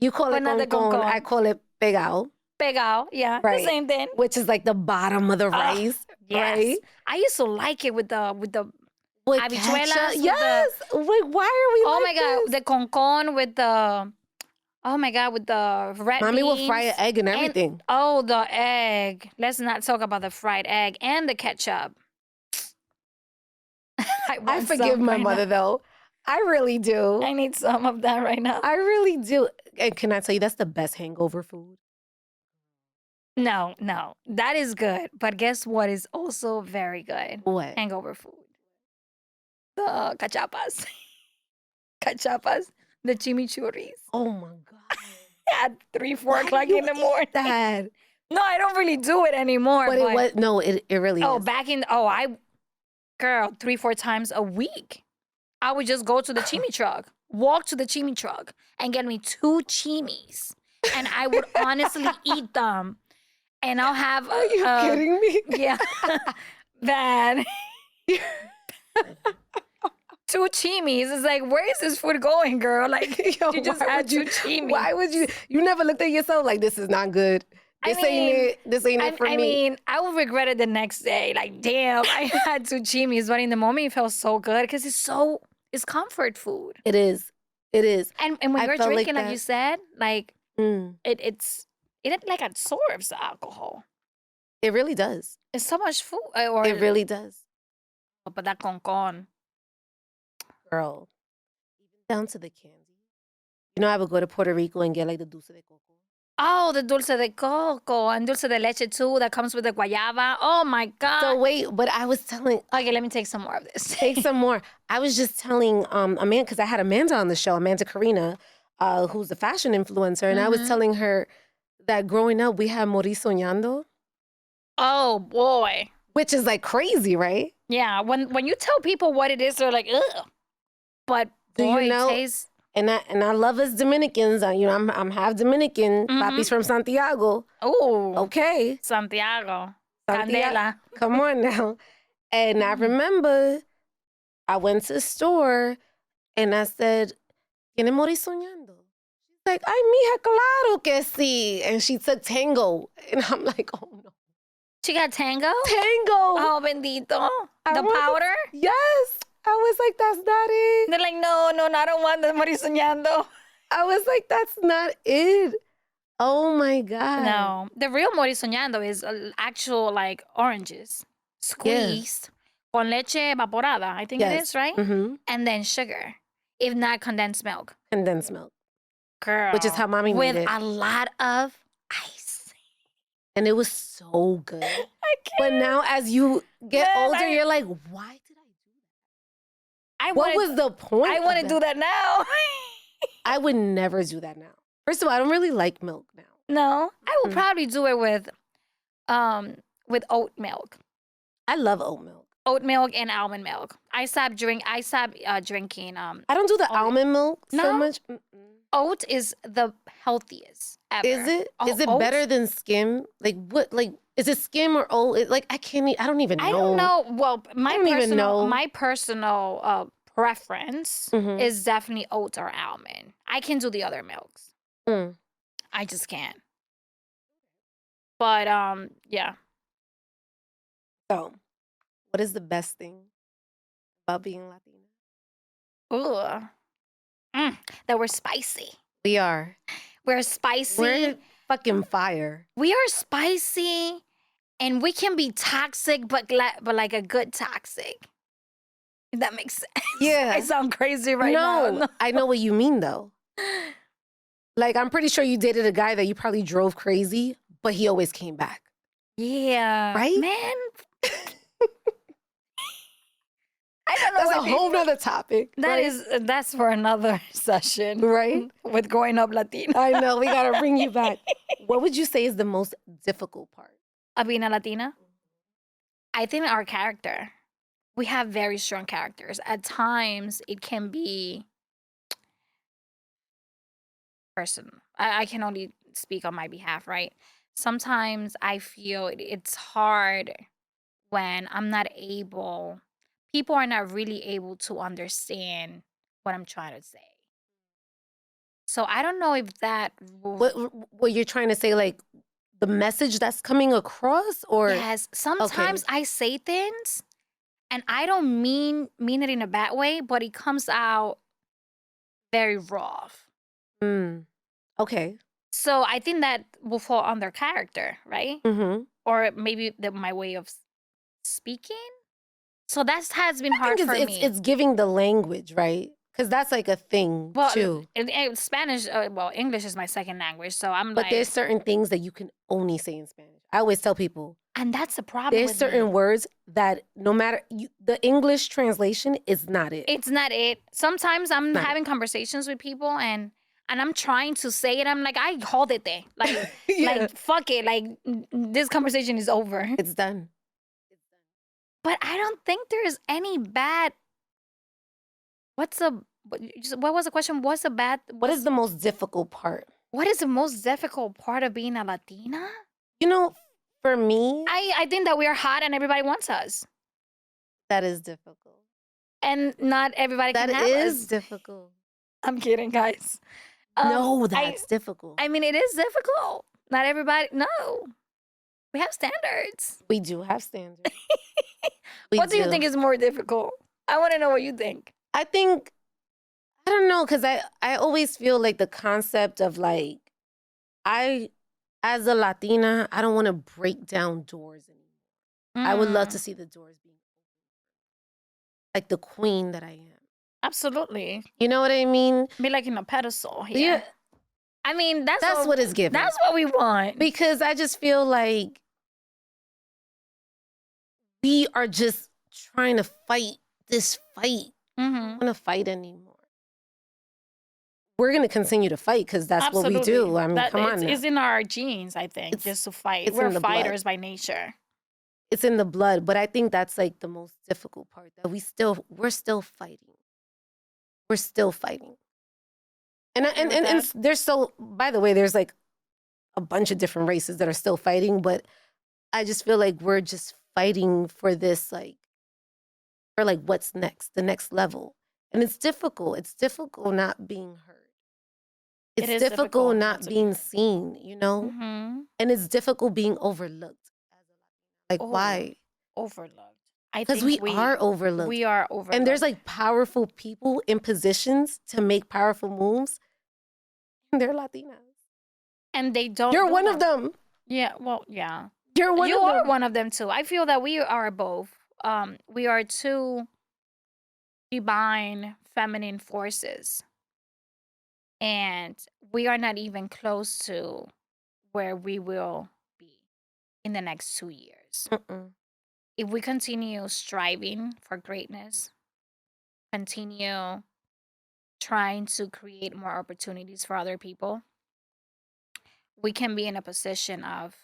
You call it concon, I call it pegao. Pegao, yeah, right. The same thing. Which is like the bottom of the rice, yes. right? I used to like it with the habichuelas. Yes. Wait, why are we oh my God, the concon with the... Oh my God, with the red Mommy beans. will fry an egg and everything. The egg. Let's not talk about the fried egg and the ketchup. I forgive my mother, though. I really do. I need some of that right now. I really do. And can I tell you, that's the best hangover food? No. That is good. But guess what is also very good? What? Hangover food. The cachapas. Cachapas. The chimichurris. Oh my God. At 3-4 o'clock in the morning. That? No, I don't really do it anymore. But it really is. Girl, 3-4 times a week. I would just go to the chimi truck, walk to the chimi truck, and get me 2 chimis. And I would honestly eat them. And I'll have... Are you kidding me? Yeah. Bad. 2 chimis. It's like, where is this food going, girl? Like, you just had 2 chimis. Why would you? You never looked at yourself like, this is not good. This ain't it for me. I mean, I would regret it the next day. Like, damn, I had 2 chimis. But in the moment, it felt so good because it's comfort food. It is. And when you're drinking, like you said, like, it like absorbs the alcohol. It really does. It's so much food. It really does. But that concon. Girl, even down to the candy. You know, I would go to Puerto Rico and get like the dulce de coco. Oh, the dulce de coco and dulce de leche too that comes with the guayaba. Oh my God. So wait, but I was telling... Okay, let me take some more of this. Take some more. I was just telling Amanda, because I had Amanda on the show, Amanda Karina, who's a fashion influencer, and I was telling her that growing up, we had Morir Soñando. Oh, boy. Which is like crazy, right? Yeah, when you tell people what it is, they're like, ugh. But boy, you know, it tastes... And I love us Dominicans. I'm half Dominican. Papi's from Santiago. Oh, okay. Santiago. Candela. Come on now. And I remember I went to the store and I said, ¿Tiene Morir Soñando? She's like, ay, mija, claro que sí. And she took Tango. And I'm like, oh no. She got Tango? Tango. Oh, bendito. The powder? Yes. I was like, that's not it. They're like, no, I don't want the Morir Soñando. I was like, that's not it. Oh my God. No, the real Morir Soñando is actual like oranges squeezed con leche evaporada. I think it is, right? Mm-hmm. And then sugar, if not condensed milk. Condensed milk. Girl. Which is how mommy made it. With a lot of ice. And it was so good. I can't. But now as you get older, you're like, why did I do that? What was the point? I want to do that now. I would never do that now. First of all, I don't really like milk now. No, I will probably do it with oat milk. I love oat milk. Oat milk and almond milk. I stopped drinking. I don't do the almond milk so much. Oat is the healthiest ever. Is it? Is it better than skim? Like what? Like is it skim or oat? Like I don't even know. I don't know. Well, my personal preference is definitely oat or almond. I can do the other milks. I just can't. But yeah. So, what is the best thing about being Latina? Ooh. That we're spicy. We are. We're spicy. We're fucking fire. We are spicy, and we can be toxic, but like a good toxic. If that makes sense. Yeah. I sound crazy right now. No, I know what you mean though. Like, I'm pretty sure you dated a guy that you probably drove crazy, but he always came back. Yeah. Right? Man. I don't know. That's a what whole people- nother topic. That's for another session. Right? With Growing Up Latina. I know. We got to bring you back. What would you say is the most difficult part? Of being a Latina? I think our character. We have very strong characters. At times, it can be person. I can only speak on my behalf, right? Sometimes I feel it's hard when I'm not able, people are not really able to understand what I'm trying to say. So I don't know if that will. What you're trying to say, like the message that's coming across, or Yes, sometimes I say things and I don't mean it in a bad way, but it comes out very rough. Okay. So I think that will fall under character, right? Mm-hmm. Or maybe my way of speaking. So that has been hard for me. It's giving the language, right? Because that's like a thing too. In Spanish, English is my second language, so I'm But like. there's certain things that you can only say in Spanish. I always tell people. And that's the problem. There's certain words that no matter the English translation is not it. It's not it. Sometimes I'm having conversations with people and I'm trying to say it. I'm like, I hold it there. Like, like fuck it. Like, this conversation is over. It's done. But I don't think there's any bad. What was the question? What is the most difficult part? What is the most difficult part of being a Latina? You know, for me, I think that we are hot and everybody wants us. That is difficult. And not everybody can have us. That is difficult. I'm kidding, guys. No, that's difficult. I mean, it is difficult. Not everybody. No. We have standards. We do have standards. What do you think is more difficult? I want to know what you think. I don't know, because I always feel like the concept of like, as a Latina, I don't want to break down doors anymore. I would love to see the doors being open. Like the queen that I am. Absolutely. You know what I mean? Be like in a pedestal here. Yeah. I mean, that's what it's given. That's what we want. Because I just feel like we are just trying to fight this fight. I don't want to fight anymore. We're going to continue to fight because that's what we do. I mean, come on now. It's in our genes, I think, just to fight. We're fighters by nature. It's in the blood, but I think that's like the most difficult part, that we're still fighting. We're still fighting. And there's by the way, there's like a bunch of different races that are still fighting, but I just feel like we're just fighting for this, like, for like what's next, the next level. And it's difficult. It's difficult not being heard. It's difficult not being seen, you know? Mm-hmm. And it's difficult being overlooked. Like, why? Overlooked. Because we are overlooked. We are overlooked. And there's like powerful people in positions to make powerful moves. And they're Latinas. And they don't. You're one of them. Yeah, well, yeah. You are one of them too. I feel that we are both. We are two divine feminine forces. And we are not even close to where we will be in the next 2 years. If we continue striving for greatness, continue trying to create more opportunities for other people, we can be in a position of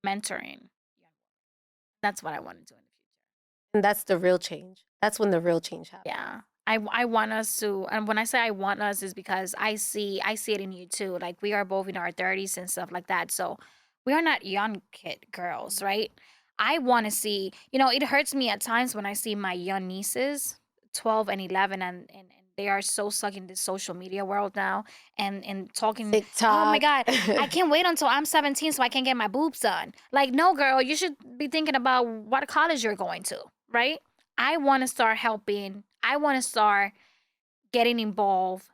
mentoring. That's what I want to do in the future. And that's the real change. That's when the real change happens. Yeah. I want us to, and when I say I want us is because I see it in you too. Like, we are both in our 30s and stuff like that. So we are not young girls, right? I want to see, it hurts me at times when I see my young nieces, 12 and 11, and they are so stuck in this social media world now and talking, oh my TikTok. God, I can't wait until I'm 17 so I can get my boobs done. Like, no, girl, you should be thinking about what college you're going to, right? I want to start helping. I want to start getting involved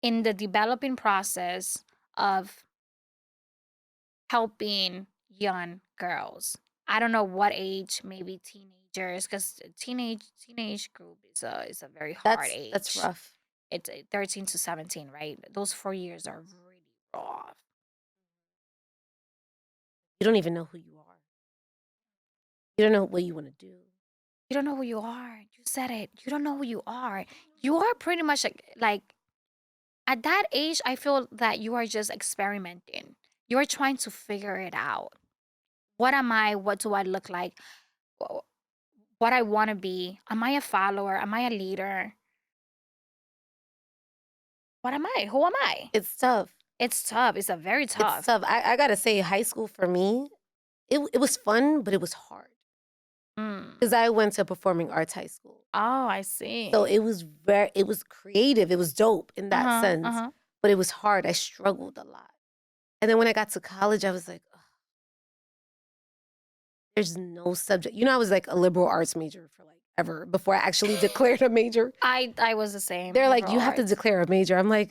in the developing process of helping young girls. I don't know what age, maybe teenagers, because teenage group is a very hard That's age. rough. It's 13 to 17, right? Those 4 years are really rough. You don't even know who you are. You don't know what you want to do. You don't know who you are. You said it. You don't know who you are. You are pretty much like at that age, I feel that you are just experimenting. You are trying to figure it out. What am I? What do I look like? Wh- What I want to be? Am I a follower? Am I a leader? What am I? Who am I? It's tough. It's tough. It's a very It's tough. tough. I gotta say, high school for me, it was fun, but it was hard Mm. because I went to performing arts high school. Oh, I see. So it was creative. It was dope in that Uh-huh. sense, Uh-huh. but it was hard. I struggled a lot. And then when I got to college, I was like, "Ugh, there's no subject. I was like a liberal arts major for like ever before I actually declared a major. I was the same. They're like, liberal you have to arts. declare a major. I'm like,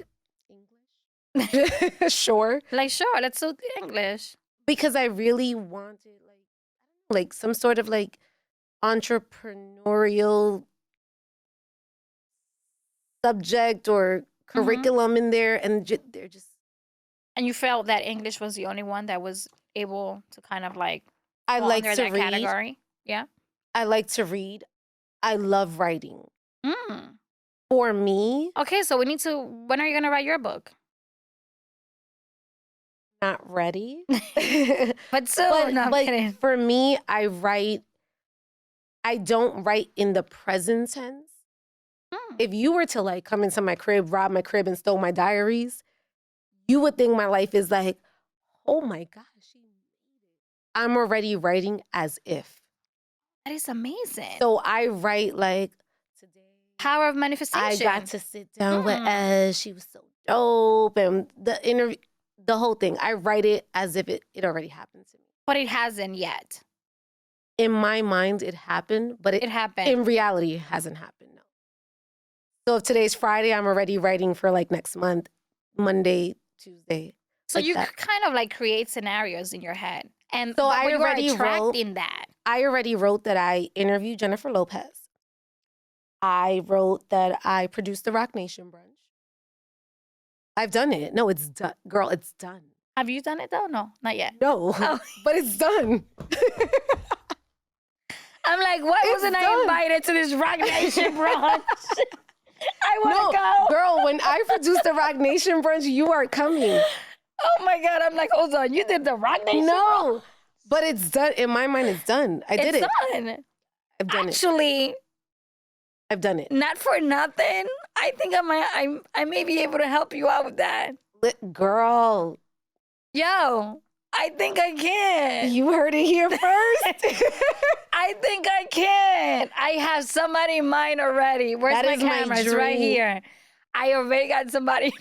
English? Sure. Like, sure, let's do English. Because I really wanted like some sort of like entrepreneurial subject or curriculum in there, and they're just. And you felt that English was the only one that was able to kind of like I fall like under to that read. category? Yeah. I like to read. I love writing. Mm. For me, Okay, so when are you gonna write your book? not ready. But still, no, I'm kidding. For me, I don't write in the present tense. If you were to like come into my crib, rob my crib, and stole my diaries, you would think my life is like, oh my gosh, she made it. I'm already writing as if. That is amazing. So I write like today. Power of manifestation. I got to sit down with Ez. She was so dope, and the interview, the whole thing. I write it as if it already happened to me. But it hasn't yet. In my mind, it happened, but It happened. in reality, it hasn't happened. No. So if today's Friday, I'm already writing for like next month, Monday, Tuesday. So like you that. kind of like create scenarios in your head, and So but I you already are attracting that. I already wrote that I interviewed Jennifer Lopez. I wrote that I produced the Rock Nation brunch. I've done it. No, it's done. Girl, it's done. Have you done it though? No, not yet. No, but it's done. I'm like, why wasn't I invited to this Rock Nation brunch? I want to go. Girl, when I produced the Rock Nation brunch, you are coming. Oh my God. I'm like, hold on. You did the Rock Nation brunch? But it's done. In my mind, it's done. I did it. It's done. I've done it. Actually, I've done it. not for nothing. I think I may be able to help you out with that. Girl. Yo, I think I can. You heard it here first. I think I can. I have somebody in mind already. Where's my camera? It's right here. I already got somebody.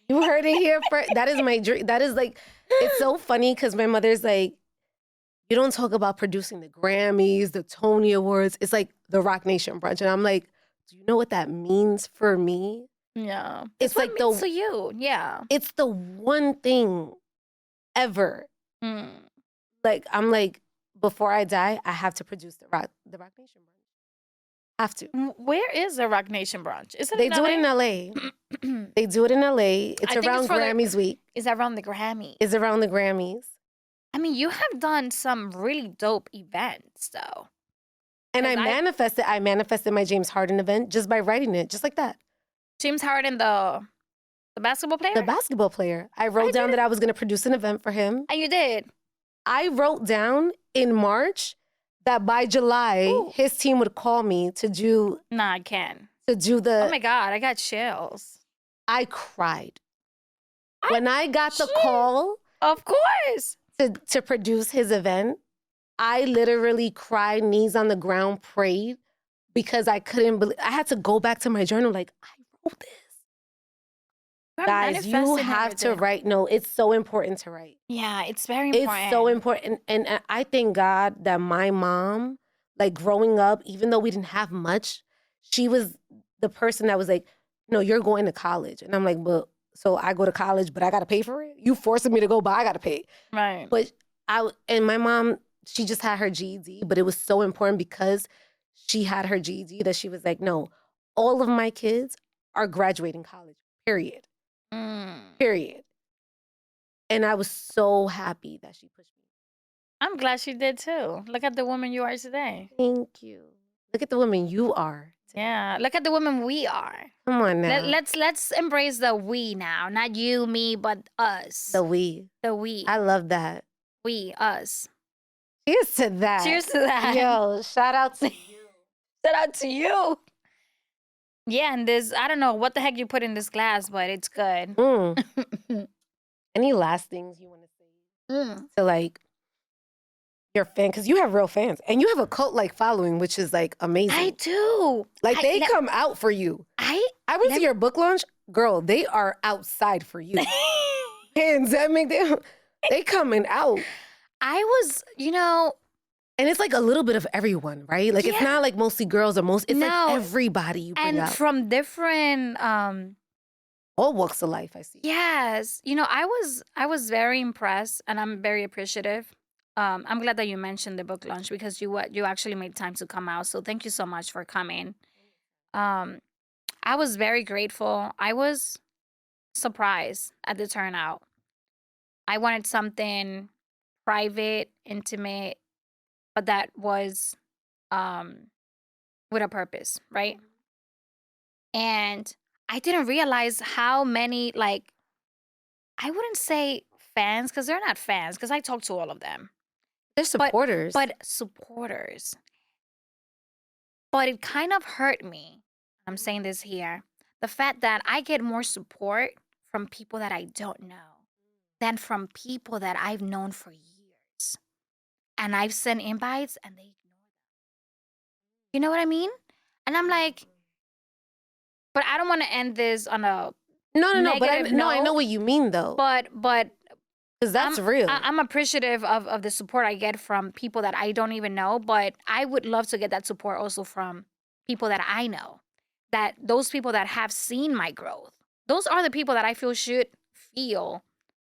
You heard it here first. That is my dream. That is like, it's so funny because my mother's like, you don't talk about producing the Grammys, the Tony Awards. It's like the Rock Nation brunch. And I'm like, do you know what that means for me? Yeah. It's like the to you. Yeah. It's the one thing ever. Like, I'm like, before I die, I have to produce the Rock Nation brunch. Have to. Where is the Rock Nation brunch? Is it They do it in LA. They do it in LA. It's around Grammys week. It's around the Grammys. It's around the Grammys. I mean, you have done some really dope events, though. And I manifested my James Harden event just by writing it, just like that. James Harden, the basketball player? The basketball player. I wrote down that I was going to produce an event for him. And you did? I wrote down in March that by July, his team would call me to do... Nah, I can. To do the... Oh my God, I got chills. I cried. When I got the call... Of course. To produce his event, I literally cried, knees on the ground, prayed, because I couldn't believe... I had to go back to my journal like, I wrote know this. We're Guys, you manifesting have to everything. write. No, it's so important to write. Yeah, it's very It's so important. important. And I thank God that my mom, like growing up, even though we didn't have much, she was the person that was like, no, you're going to college. And I'm like, but so I go to college, but I got to pay for it? You forcing me to go, but I got to pay. Right. But and my mom, she just had her GED, but it was so important because she had her GED that she was like, no, all of my kids are graduating college, period. Mm. Period. And I was so happy that she pushed me. I'm glad she did too. Look at the woman you are today. Thank you. Look at the woman you are. Yeah, look at the woman we are. Come on now. Let's embrace the we now, not you, me, but us. The we. The we. I love that. We, us. Cheers to that. Cheers to that. Yo, shout out to you. Shout out to you. Yeah, and this, I don't know what the heck you put in this glass, but it's good. Any last things you want to say to like your fan? Because you have real fans and you have a cult-like following, which is like amazing. I do. Like they come out for you. I went to your book launch. Girl, they are outside for you. Pandemic, they coming out. I was, and it's like a little bit of everyone, right? Like it's not like mostly girls or it's like everybody you bring out. From different all walks of life, I see. Yes. I was very impressed and I'm very appreciative. I'm glad that you mentioned the book launch because you actually made time to come out. So thank you so much for coming. I was very grateful. I was surprised at the turnout. I wanted something private, intimate, but that was with a purpose, right? And I didn't realize how many, like, I wouldn't say fans because they're not fans because I talk to all of them. They're supporters. But supporters. But it kind of hurt me. I'm saying this here. The fact that I get more support from people that I don't know than from people that I've known for years. And I've sent invites and they ignore them. You know what I mean? And I'm like, but I don't want to end this on a no. But I know what you mean though. But because that's real. I'm appreciative of the support I get from people that I don't even know. But I would love to get that support also from people that I know. That those people that have seen my growth, those are the people that I feel should feel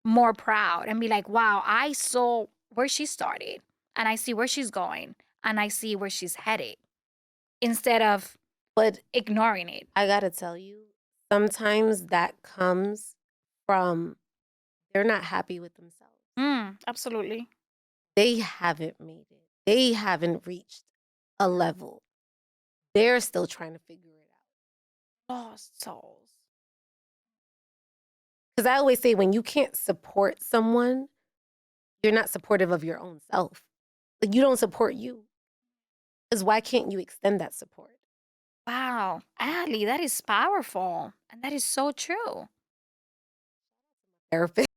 more proud and be like, wow, I saw where she started and I see where she's going and I see where she's headed instead of ignoring it. I gotta tell you, sometimes that comes from they're not happy with themselves. Absolutely. They haven't made it. They haven't reached a level. They're still trying to figure it out. Lost souls. Because I always say when you can't support someone, you're not supportive of your own self. Like you don't support you. Because why can't you extend that support? Wow. Alyi, that is powerful. And that is so true. Therapist.